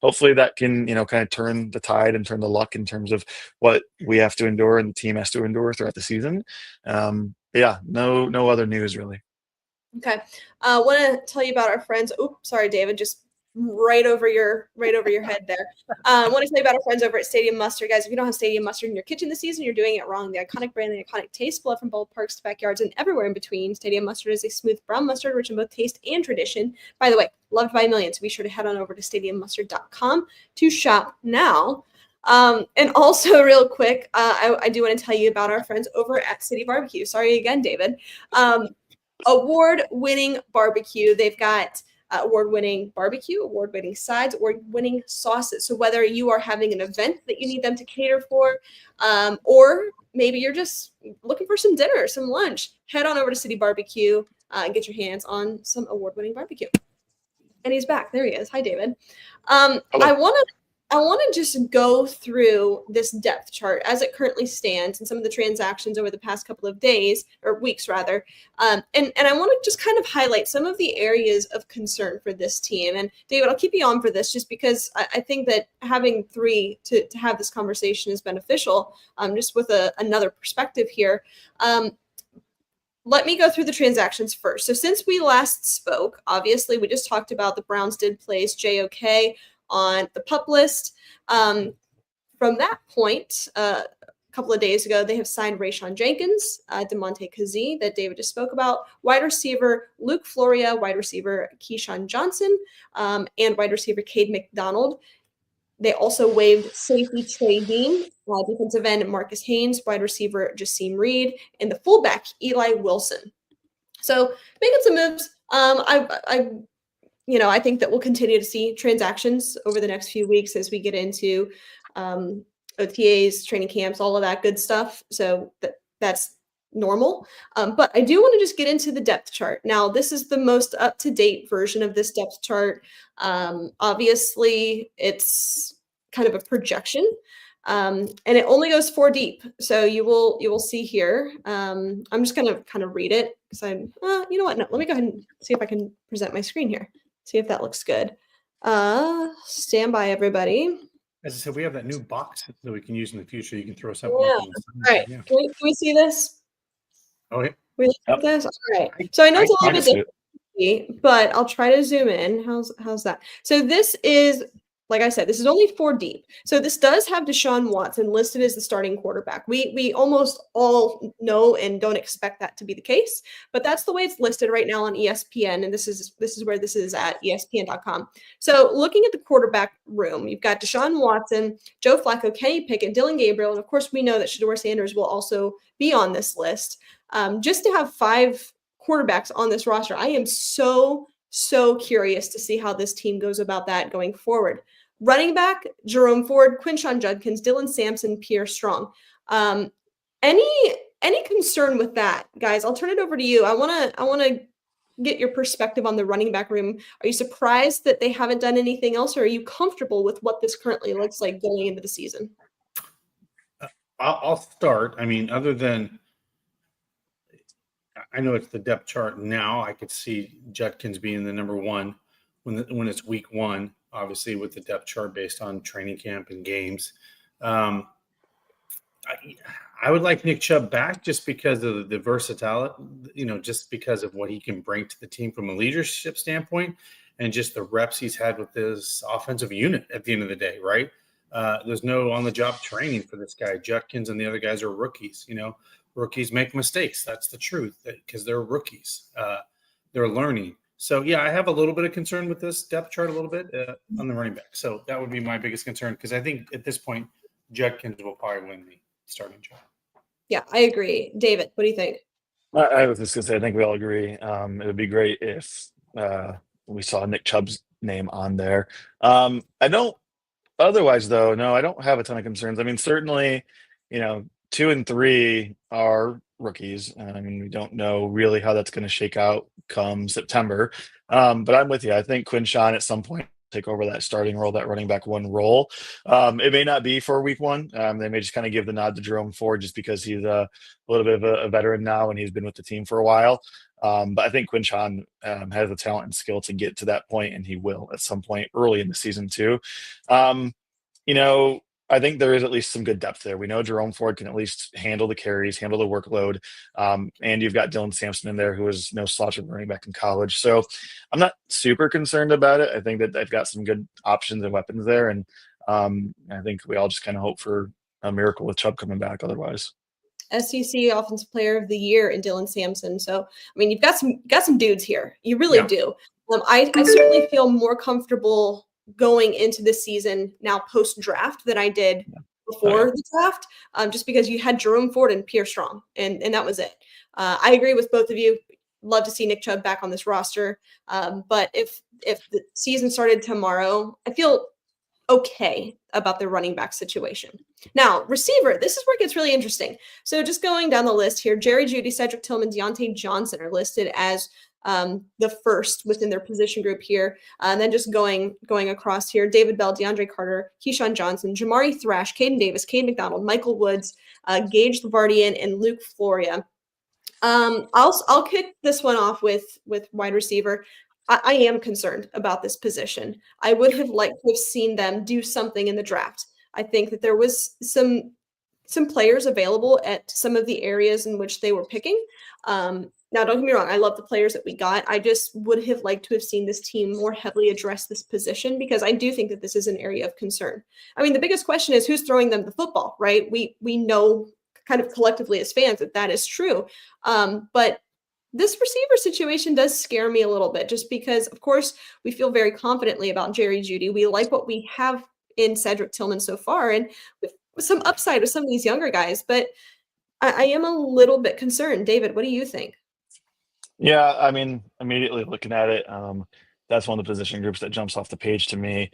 hopefully that can, kind of turn the tide and turn the luck in terms of what we have to endure and the team has to endure throughout the season. Yeah, no other news really. Okay. I want to tell you about our friends. Oops, sorry, David, just right over your head there. I want to tell you about our friends over at Stadium Mustard. Guys, if you don't have Stadium Mustard in your kitchen this season, you're doing it wrong. The iconic brand, the iconic taste, blood from ballparks to backyards and everywhere in between. Stadium Mustard is a smooth brown mustard rich in both taste and tradition. By the way, loved by millions. So be sure to head on over to stadiummustard.com to shop now. And also real quick, I do want to tell you about our friends over at City Barbecue. Sorry again, David. Award-winning barbecue. They've got award-winning barbecue, award-winning sides, award-winning sauces. So whether you are having an event that you need them to cater for, or maybe you're just looking for some dinner, some lunch, head on over to City Barbecue and get your hands on some award-winning barbecue. And he's back. There he is. Hi, David. I want to just go through this depth chart as it currently stands and some of the transactions over the past couple of days or weeks rather. And I want to just kind of highlight some of the areas of concern for this team. And David, I'll keep you on for this just because I think that having 3 to have this conversation is beneficial, just with another perspective here. Let me go through the transactions first. So since we last spoke, obviously we just talked about the Browns did place JOK on the PUP list. From that point, a couple of days ago, they have signed Rayshon Jenkins, DeMonte Kazee that David just spoke about, wide receiver Luke Floria, wide receiver Keyshawn Johnson, and wide receiver Cade McDonald. They also waived safety Trey Dean, defensive end Marcus Haynes, wide receiver Jasim Reed, and the fullback Eli Wilson. So making some moves. I think that we'll continue to see transactions over the next few weeks as we get into OTAs, training camps, all of that good stuff. So that's normal. But I do want to just get into the depth chart. Now, this is the most up-to-date version of this depth chart. Obviously, it's kind of a projection. And it only goes 4 deep. So you will see here. I'm just going to kind of read it because you know what? No, let me go ahead and see if I can present my screen here. See if that looks good. Stand by, everybody. As I said, we have that new box that we can use in the future. You can throw something. Yeah. Up All right. Yeah. Can we see this? Oh, yeah. We look at this? All right. So I know it's a little bit different, but I'll try to zoom in. How's that? So this is, like I said, this is only 4 deep. So this does have Deshaun Watson listed as the starting quarterback. We almost all know and don't expect that to be the case, but that's the way it's listed right now on ESPN. And this is where this is at, ESPN.com. So looking at the quarterback room, you've got Deshaun Watson, Joe Flacco, Kenny Pickett, Dylan Gabriel, and of course we know that Shedeur Sanders will also be on this list. Just to have 5 quarterbacks on this roster, I am so curious to see how this team goes about that going forward. Running back, Jerome Ford, Quinshon Judkins, Dylan Sampson, Pierre Strong. Any concern with that, guys? I'll turn it over to you. I want to get your perspective on the running back room. Are you surprised that they haven't done anything else, or are you comfortable with what this currently looks like going into the season? I'll start. I mean, other than I know it's the depth chart now, I could see Judkins being the number 1 when it's week 1. Obviously, with the depth chart based on training camp and games. I would like Nick Chubb back just because of the versatility, just because of what he can bring to the team from a leadership standpoint and just the reps he's had with this offensive unit at the end of the day, right? There's no on-the-job training for this guy. Judkins and the other guys are rookies, rookies make mistakes. That's the truth, because they're rookies. They're learning. So, yeah, I have a little bit of concern with this depth chart a little bit on the running back. So that would be my biggest concern, because I think at this point, Judkins will probably win the starting job. Yeah, I agree. David, what do you think? I was just gonna say, I think we all agree. It would be great if we saw Nick Chubb's name on there. I don't. Otherwise, though, no, I don't have a ton of concerns. I mean, certainly, 2 and 3 are rookies. I mean, we don't know really how that's going to shake out come September. But I'm with you. I think Quinshawn at some point take over that starting role, that running back one role. It may not be for week one. They may just kind of give the nod to Jerome Ford just because he's a little bit of a veteran now and he's been with the team for a while. But I think Quinshawn has the talent and skill to get to that point, and he will at some point early in the season too. I think there is at least some good depth there. We know Jerome Ford can at least handle the carries, handle the workload. And you've got Dylan Sampson in there, who was no slouch of running back in college. So I'm not super concerned about it. I think that they've got some good options and weapons there. And I think we all just kind of hope for a miracle with Chubb coming back otherwise. SEC Offensive Player of the Year in Dylan Sampson. So, I mean, you've got some dudes here. You really do. I certainly feel more comfortable going into this season now post-draft than I did before the draft, just because you had Jerome Ford and Pierre Strong, and that was it. I agree with both of you. Love to see Nick Chubb back on this roster. But if the season started tomorrow, I feel okay about the running back situation. Now, receiver, this is where it gets really interesting. So just going down the list here, Jerry Jeudy, Cedric Tillman, Deontay Johnson are listed as the first within their position group here. And then just going across here, David Bell, DeAndre Carter, Keyshawn Johnson, Jamari Thrash, Caden Davis, Cade McDonald, Michael Woods, Gage Lavardian, and Luke Floria. I'll kick this one off with wide receiver. I am concerned about this position. I would have liked to have seen them do something in the draft. I think that there was some players available at some of the areas in which they were picking. Now, don't get me wrong. I love the players that we got. I just would have liked to have seen this team more heavily address this position, because I do think that this is an area of concern. I mean, the biggest question is who's throwing them the football, right? We know kind of collectively as fans that is true. But this receiver situation does scare me a little bit, just because, of course, we feel very confidently about Jerry Jeudy. We like what we have in Cedric Tillman so far, and with some upside with some of these younger guys. But I am a little bit concerned. David, what do you think? Yeah, I mean, immediately looking at it, that's one of the position groups that jumps off the page to me.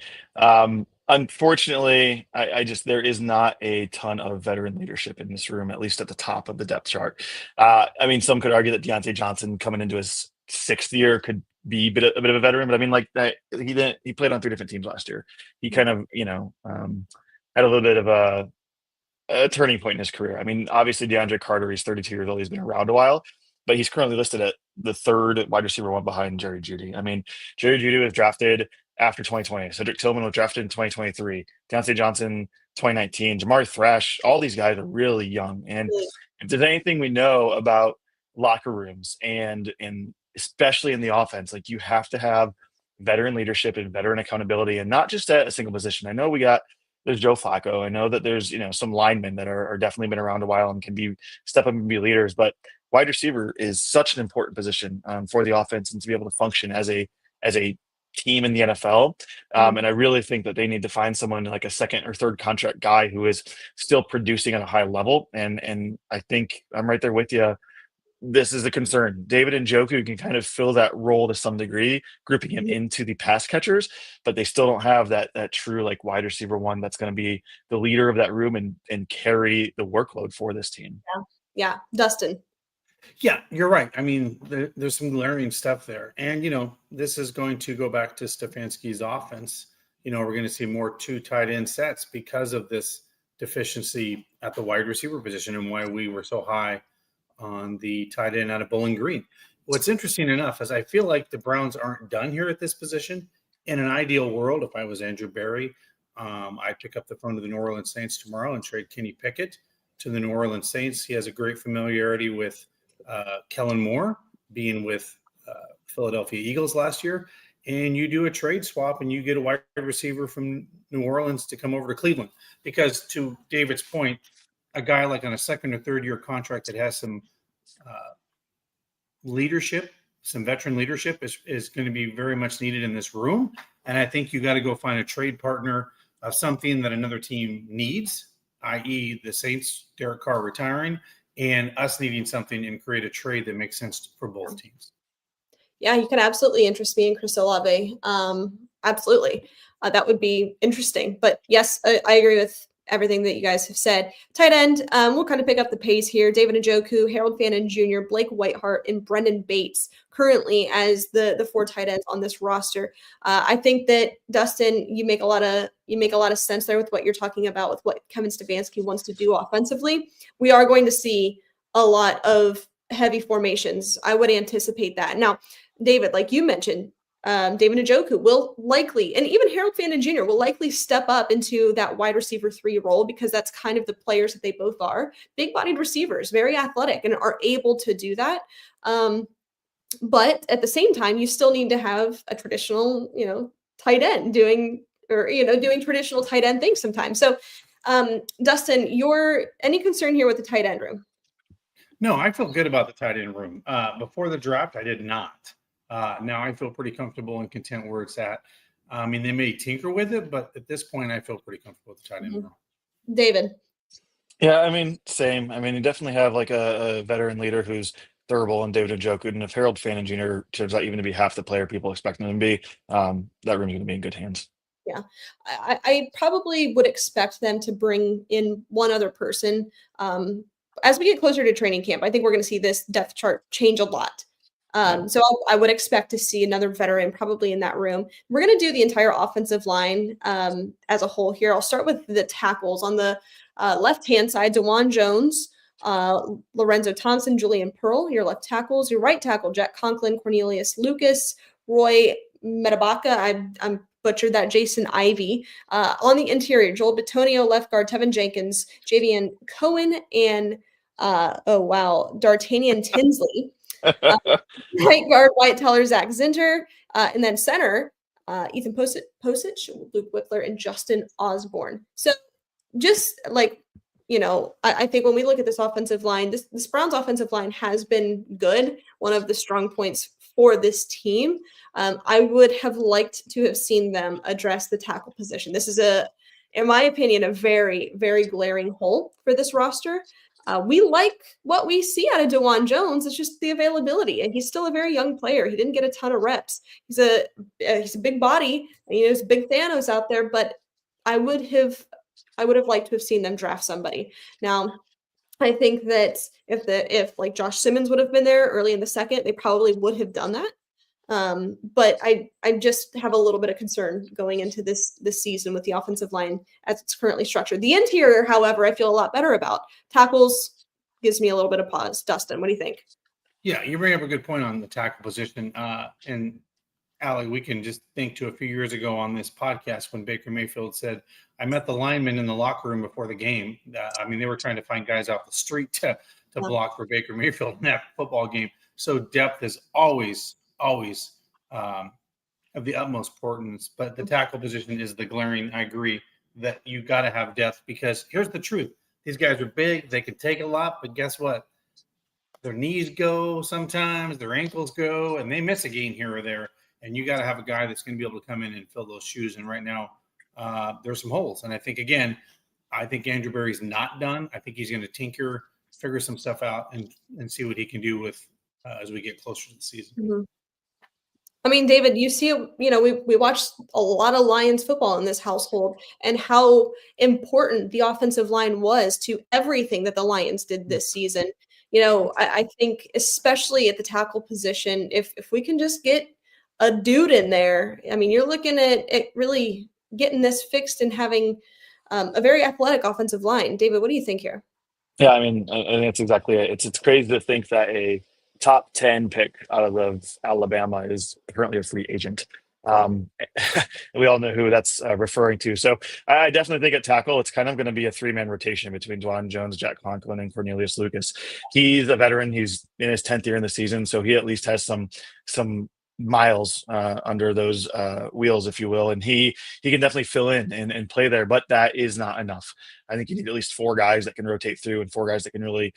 Unfortunately, I just there is not a ton of veteran leadership in this room, at least at the top of the depth chart. I mean, some could argue that Deontay Johnson coming into his 6th year could be a bit of a veteran, but I mean, like that he played on 3 different teams last year. He kind of had a little bit of a turning point in his career. I mean, obviously DeAndre Carter, he's 32 years old. He's been around a while, but he's currently listed at the 3rd wide receiver one behind Jerry Jeudy. I mean, Jerry Jeudy was drafted after 2020. Cedric Tillman was drafted in 2023. Deontay Johnson, 2019. Jamari Thrash, all these guys are really young. And if there's anything we know about locker rooms and especially in the offense, like you have to have veteran leadership and veteran accountability, and not just at a single position. I know there's Joe Flacco. I know that there's, some linemen that are definitely been around a while and can step up and be leaders, but wide receiver is such an important position for the offense and to be able to function as a team in the NFL. And I really think that they need to find someone like a 2nd or 3rd contract guy who is still producing at a high level. And I think I'm right there with you. This is a concern. David Njoku can kind of fill that role to some degree, grouping him into the pass catchers, but they still don't have that true like wide receiver one that's going to be the leader of that room and carry the workload for this team. Yeah. Dustin. Yeah, you're right. I mean, there's some glaring stuff there. And, this is going to go back to Stefanski's offense. We're going to see more 2 tight end sets because of this deficiency at the wide receiver position and why we were so high on the tight end out of Bowling Green. What's interesting enough is I feel like the Browns aren't done here at this position. In an ideal world, if I was Andrew Berry, I'd pick up the phone to the New Orleans Saints tomorrow and trade Kenny Pickett to the New Orleans Saints. He has a great familiarity with Kellen Moore, being with Philadelphia Eagles last year, and you do a trade swap and you get a wide receiver from New Orleans to come over to Cleveland. Because to David's point, a guy like on a second or third year contract that has some leadership, some veteran leadership is going to be very much needed in this room. And I think you got to go find a trade partner of something that another team needs, i.e. the Saints, Derek Carr retiring, and us needing something and create a trade that makes sense for both teams. Yeah, you can absolutely interest me in Chris Olave. Absolutely. That would be interesting. But yes, I agree with everything that you guys have said. Tight end, we'll kind of pick up the pace here. David Njoku, Harold Fannin Jr., Blake Whiteheart, and Brendan Bates currently as the 4 tight ends on this roster. I think that Dustin, you make a lot of sense there with what you're talking about with what Kevin Stefanski wants to do offensively. We are going to see a lot of heavy formations. I would anticipate that. Now, David, like you mentioned, David Njoku will likely, and even Harold Fannin Jr. will likely step up into that wide receiver 3 role because that's kind of the players that they both are. Big-bodied receivers, very athletic, and are able to do that. But at the same time, you still need to have a traditional, tight end doing traditional tight end things sometimes. So, Dustin, any concern here with the tight end room? No, I feel good about the tight end room. Before the draft, I did not. Now I feel pretty comfortable and content where it's at. I mean, they may tinker with it, but at this point, I feel pretty comfortable with the tight end room. David. Yeah, I mean, same. I mean, you definitely have like a veteran leader who's durable and David Njoku. And if Harold Fannin Jr. turns out even to be half the player people expect him to be, that room's going to be in good hands. Yeah, I probably would expect them to bring in one other person. As we get closer to training camp, I think we're going to see this depth chart change a lot. So I would expect to see another veteran probably in that room. We're going to do the entire offensive line as a whole here. I'll start with the tackles. On the left-hand side, DeJuan Jones, Lorenzo Thompson, Julian Pearl, your left tackles. Your right tackle, Jack Conklin, Cornelius Lucas, Roy Metabaka, I'm butchered that, Jason Ivey. On the interior, Joel Bitonio, left guard, Tevin Jenkins, Javian Cohen, and D'Artagnan Tinsley. Right guard, White Teller, Zach Zinter, and then center, Ethan Posich, Luke Wickler, and Justin Osborne. So just like, I think when we look at this offensive line, this Browns offensive line has been good, one of the strong points for this team. I would have liked to have seen them address the tackle position. This is in my opinion, a very, very glaring hole for this roster. We like what we see out of DeJuan Jones. It's just the availability, and he's still a very young player. He didn't get a ton of reps. He's a big body, and there's big Thanos out there. But I would have liked to have seen them draft somebody. Now, I think that if like Josh Simmons would have been there early in the second, they probably would have done that. But I just have a little bit of concern going into this season with the offensive line as it's currently structured. The interior, however, I feel a lot better about. Tackles gives me a little bit of pause. Dustin, what do you think? Yeah, you bring up a good point on the tackle position. And Allie, we can just think to a few years ago on this podcast when Baker Mayfield said, I met the linemen in the locker room before the game. They were trying to find guys off the street to block for Baker Mayfield in that football game. So depth is always of the utmost importance, but the tackle position is the glaring. I agree that you got to have depth because here's the truth. These guys are big. They can take a lot, but guess what? Their knees go sometimes, their ankles go, and they miss a game here or there. And you got to have a guy that's going to be able to come in and fill those shoes. And right now there's some holes. And I think Andrew Berry's not done. I think he's going to tinker, figure some stuff out and see what he can do with as we get closer to the season. Mm-hmm. I mean, David, you see, we watched a lot of Lions football in this household and how important the offensive line was to everything that the Lions did this season. I think especially at the tackle position, if we can just get a dude in there, I mean, you're looking at really getting this fixed and having a very athletic offensive line. David, what do you think here? Yeah, I mean, I think that's exactly it. It's crazy to think that a top 10 pick out of Alabama is currently a free agent. We all know who that's referring to. So I definitely think at tackle, it's kind of going to be a 3-man rotation between DeJuan Jones, Jack Conklin, and Cornelius Lucas. He's a veteran. He's in his 10th year in the season, so he at least has some Miles under those wheels, if you will, and he can definitely fill in and play there, but that is not enough. I think you need at least four guys that can rotate through and four guys that can really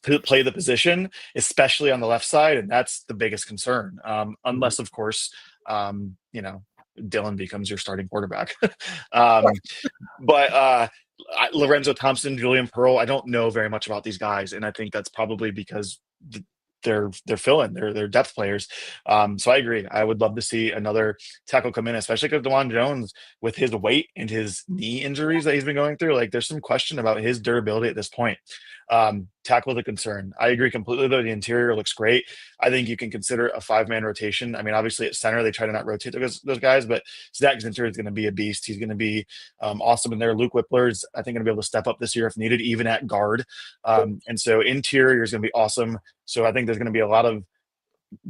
play the position, especially on the left side, and that's the biggest concern. Unless, of course, Dylan becomes your starting quarterback. um, but Lorenzo Thompson, Julian Pearl, I don't know very much about these guys, and I think that's probably because they're they're depth players. So I agree. I would love to see another tackle come in, especially because DeJuan Jones, with his weight and his knee injuries that he's been going through, like there's some question about his durability at this point. Tackle the concern. I agree completely, though. The interior looks great. I think you can consider a five-man rotation. I mean, obviously at center, they try to not rotate those guys, but Zach Zinter is going to be a beast. He's going to be awesome in there. Luke Whippler's, I think, going to be able to step up this year if needed, even at guard. And so interior is going to be awesome. So I think there's going to be a lot of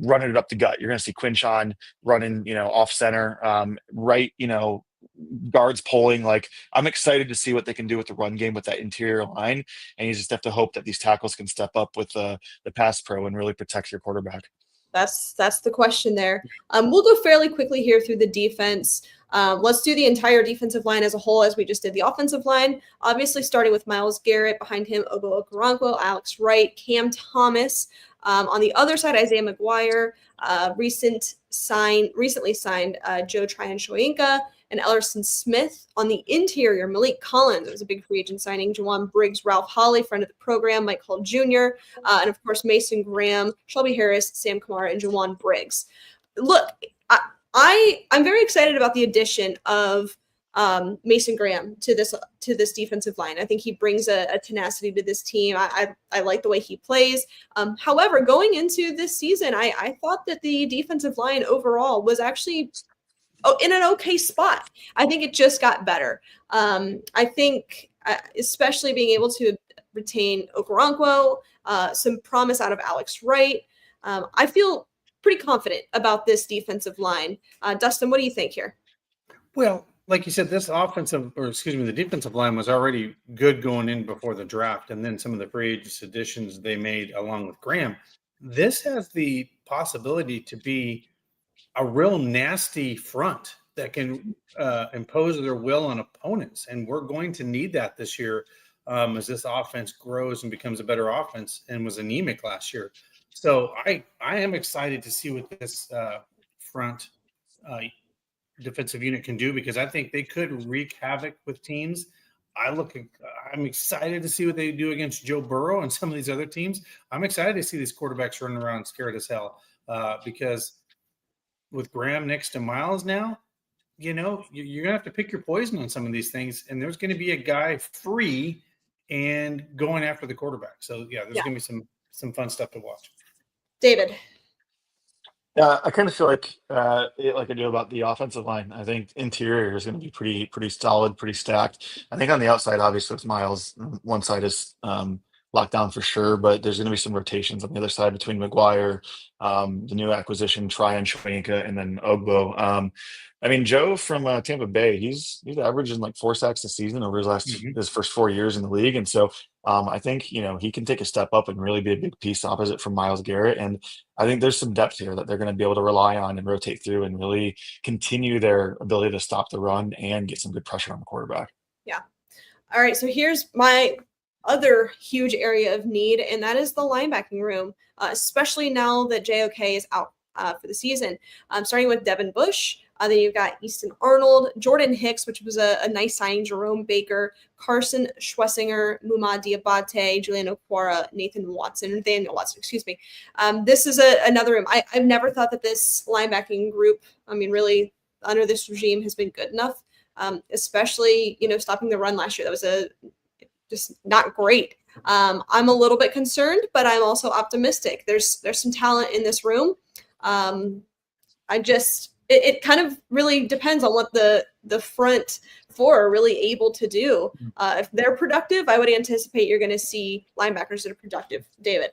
running it up the gut. You're going to see Quinshawn running, off center, right, guards pulling. Like, I'm excited to see what they can do with the run game with that interior line. And you just have to hope that these tackles can step up with the pass pro and really protect your quarterback. That's the question there. We'll go fairly quickly here through the defense. Let's do the entire defensive line as a whole, as we just did the offensive line. Obviously, starting with Myles Garrett, behind him, Ogo Okoronkwo, Alex Wright, Cam Thomas. On the other side, Isaiah McGuire, recently signed Joe Tryon-Shoyinka, and Ellerson Smith. On the interior, Malik Collins was a big free agent signing. Jawan Briggs, Ralph Holley, friend of the program, Mike Hall Jr., and of course Mason Graham, Shelby Harris, Sam Kamara, and Jawan Briggs. Look, I'm very excited about the addition of Mason Graham to this defensive line. I think he brings a tenacity to this team. I like the way he plays. However, going into this season, I thought that the defensive line overall was actually in an okay spot. I think it just got better. I think especially being able to retain Okoronkwo, some promise out of Alex Wright. I feel pretty confident about this defensive line. Dustin, what do you think here? Well, like you said, the defensive line was already good going in before the draft, and then some of the free agent additions they made along with Graham. This has the possibility to be a real nasty front that can impose their will on opponents, and we're going to need that this year as this offense grows and becomes a better offense, and was anemic last year. So I am excited to see what this front defensive unit can do, because I think they could wreak havoc with teams. I'm excited to see what they do against Joe Burrow and some of these other teams. I'm excited to see these quarterbacks running around scared as hell because with Graham next to Miles now, you're going to have to pick your poison on some of these things, and there's going to be a guy free and going after the quarterback. So, there's going to be some fun stuff to watch. David. Yeah, I kind of feel like like I do about the offensive line. I think interior is going to be pretty solid, pretty stacked. I think on the outside, obviously, it's Miles. One side is locked down for sure, but there's going to be some rotations on the other side between McGuire, the new acquisition, Tryon-Shoyinka, and then Ogbo. I mean, Joe from Tampa Bay, he's averaging like 4 sacks a season over his first 4 years in the league, and so I think he can take a step up and really be a big piece opposite from Myles Garrett. And I think there's some depth here that they're going to be able to rely on and rotate through and really continue their ability to stop the run and get some good pressure on the quarterback. Yeah. All right. So here's my other huge area of need, and that is the linebacking room, especially now that JOK is out for the season. Starting with Devin Bush. Then you've got Easton Arnold, Jordan Hicks, which was a nice signing, Jerome Baker, Carson Schwessinger, Muma Diabate, Julian Okwara, Nathaniel Watson. This is another room. I've never thought that this linebacking group, really under this regime, has been good enough, especially, stopping the run last year. That was just not great. I'm a little bit concerned, but I'm also optimistic. There's some talent in this room. It kind of really depends on what the front four are really able to do. If they're productive, I would anticipate you're going to see linebackers that are productive. David.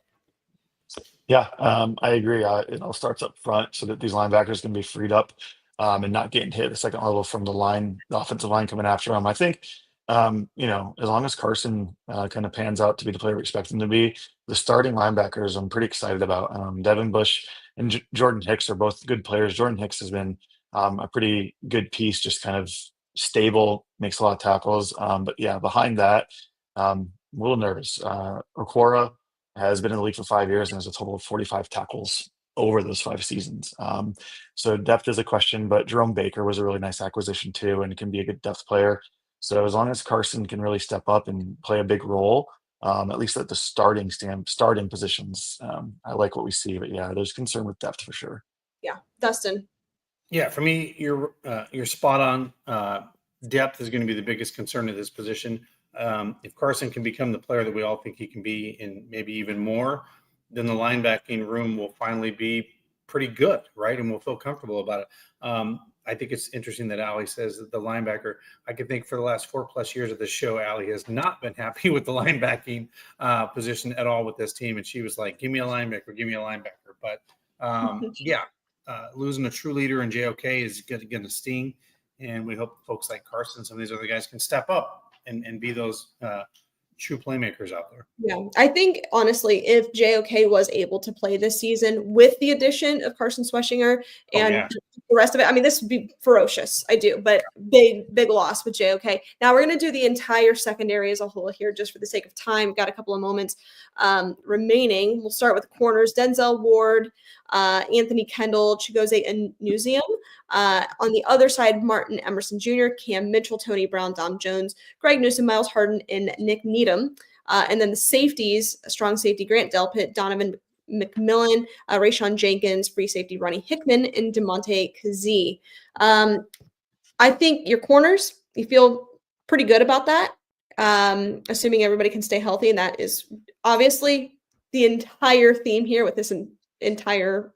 Yeah, I agree. It all starts up front so that these linebackers can be freed up and not getting hit at the second level from the offensive line coming after them. I think As long as Carson kind of pans out to be the player we expect him to be, the starting linebackers I'm pretty excited about. Devin Bush and Jordan Hicks are both good players. Jordan Hicks has been a pretty good piece, just kind of stable, makes a lot of tackles. But yeah, behind that, I'm a little nervous. Okora has been in the league for 5 years and has a total of 45 tackles over those 5 seasons. So depth is a question, but Jerome Baker was a really nice acquisition too, and can be a good depth player. So as long as Carson can really step up and play a big role, at least at the starting positions, I like what we see. But yeah, there's concern with depth for sure. Yeah, Dustin. Yeah, for me, you're spot on. Depth is going to be the biggest concern of this position. If Carson can become the player that we all think he can be, and maybe even more, then the linebacking room will finally be pretty good, right? And we'll feel comfortable about it. I think it's interesting that Allie says that the linebacker, I can think for the last 4+ years of this show, Allie has not been happy with the linebacking position at all with this team. And she was like, give me a linebacker, give me a linebacker. But losing a true leader in JOK is going to sting. And we hope folks like Carson, some of these other guys can step up and be those true playmakers out there. Yeah, I think honestly, if JOK was able to play this season with the addition of Carson Schweschinger and the rest of it, I mean, this would be ferocious. I do, but big loss with JOK. Now we're going to do the entire secondary as a whole here, just for the sake of time. We've got a couple of moments remaining. We'll start with corners: Denzel Ward, Anthony Kendall, Chigozie Anuzium. On the other side, Martin Emerson Jr., Cam Mitchell, Tony Brown, Dom Jones, Greg Newsom, Miles Harden, and Nick Needham. And then the safeties, a strong safety, Grant Delpit, Donovan McMillan, Rayshawn Jenkins, free safety, Ronnie Hickman, and DeMonte Kazee. I think your corners, you feel pretty good about that, assuming everybody can stay healthy. And that is obviously the entire theme here with this entire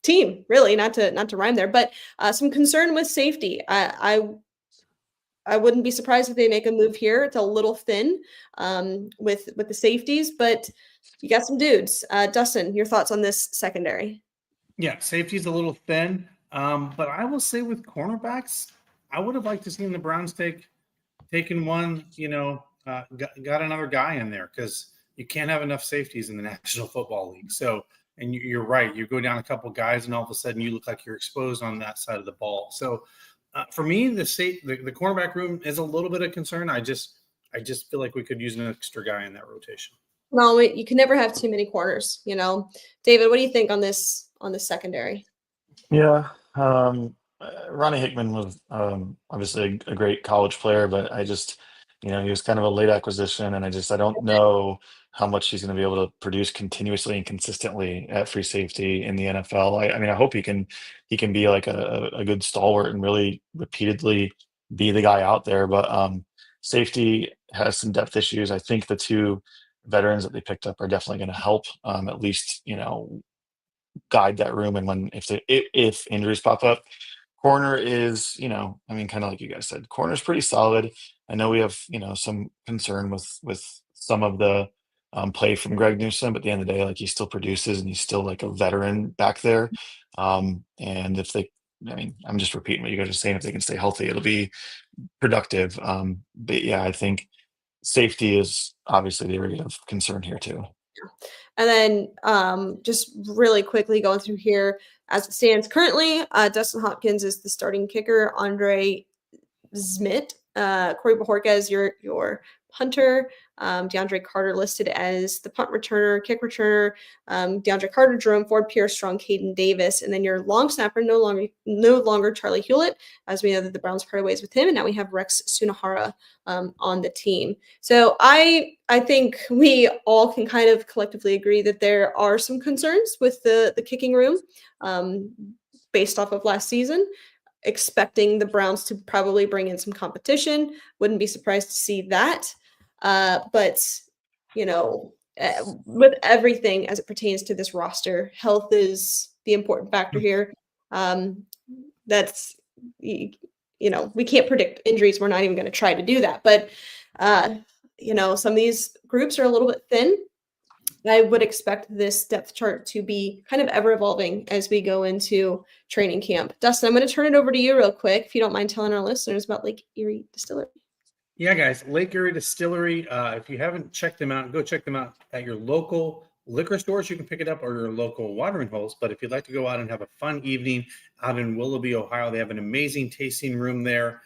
team, really, not to rhyme there, but some concern with safety. I wouldn't be surprised if they make a move here. It's a little thin with the safeties, but you got some dudes. Dustin, your thoughts on this secondary? Yeah, safety's a little thin, but I will say with cornerbacks, I would have liked to see the Browns taken one, got another guy in there, because you can't have enough safeties in the National Football League. So, and you're right, you go down a couple guys and all of a sudden you look like you're exposed on that side of the ball. So for me, the cornerback room is a little bit of concern. I just feel like we could use an extra guy in that rotation. Well, you can never have too many corners, David, what do you think on this secondary? Yeah. Ronnie Hickman was obviously a great college player, but I just, he was kind of a late acquisition, and I don't know how much he's going to be able to produce continuously and consistently at free safety in the NFL. I mean, I hope he can be like a good stalwart and really repeatedly be the guy out there. But safety has some depth issues. I think the two veterans that they picked up are definitely going to help, at least, guide that room. And if injuries pop up, corner is, kind of like you guys said, corner's pretty solid. I know we have, some concern with some of the play from Greg Newsom, but at the end of the day, like, he still produces and he's still like a veteran back there. And if they, I'm just repeating what you guys are saying, if they can stay healthy, it'll be productive. But yeah, I think safety is obviously the area of concern here too. And then just really quickly going through here, as it stands currently, Dustin Hopkins is the starting kicker. Andre Zmit, Corey Bajorquez, your punter. DeAndre Carter listed as the punt returner, kick returner. DeAndre Carter, Jerome Ford, Pierce Strong, Caden Davis, and then your long snapper, no longer Charlie Hewlett, as we know that the Browns parted ways with him, and now we have Rex Sunahara on the team. So I think we all can kind of collectively agree that there are some concerns with the kicking room based off of last season. Expecting the Browns to probably bring in some competition. Wouldn't be surprised to see that. But, with everything as it pertains to this roster, health is the important factor here. That's, we can't predict injuries. We're not even going to try to do that. But, some of these groups are a little bit thin. I would expect this depth chart to be kind of ever evolving as we go into training camp. Dustin, I'm going to turn it over to you real quick, if you don't mind telling our listeners about Lake Erie Distillery. Yeah, guys, Lake Erie Distillery. If you haven't checked them out, go check them out at your local liquor stores. You can pick it up, or your local watering holes. But if you'd like to go out and have a fun evening out in Willoughby, Ohio, they have an amazing tasting room there.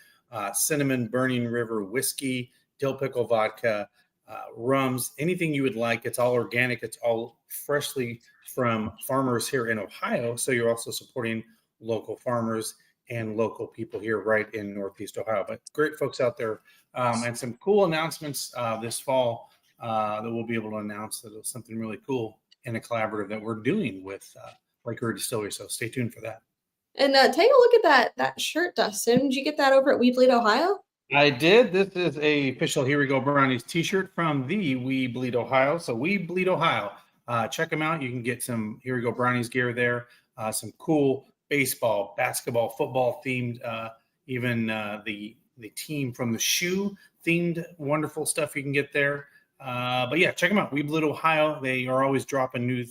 Cinnamon, Burning River whiskey, dill pickle vodka, rums, anything you would like. It's all organic. It's all freshly from farmers here in Ohio. So you're also supporting local farmers and local people here right in Northeast Ohio. But great folks out there, and some cool announcements this fall that we'll be able to announce. That it's something really cool in a collaborative that we're doing with Lake Erie Distillery. So stay tuned for that. And take a look at that shirt, Dustin. Did you get that over at We Bleed Ohio? I did. This is a official Here We Go Brownies t-shirt from the We Bleed Ohio. So We Bleed Ohio. Check them out. You can get some Here We Go Brownies gear there. Some cool baseball, basketball, football themed, even the team from the shoe themed wonderful stuff you can get there. But yeah, check them out. We Bleed Ohio. They are always dropping new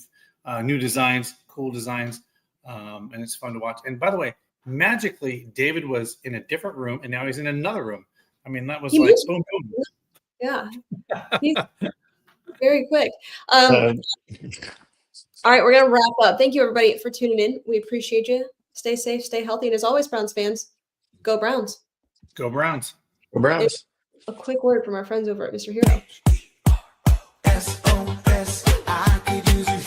designs, cool designs, and it's fun to watch. And by the way, magically, David was in a different room, and now he's in another room. I mean, that was like boom, boom. Yeah, he's very quick. All right, we're gonna wrap up. Thank you, everybody, for tuning in. We appreciate you. Stay safe, stay healthy, and as always, Browns fans, go Browns. Go Browns. Go Browns. A quick word from our friends over at Mr. Hero. SOS, I could use a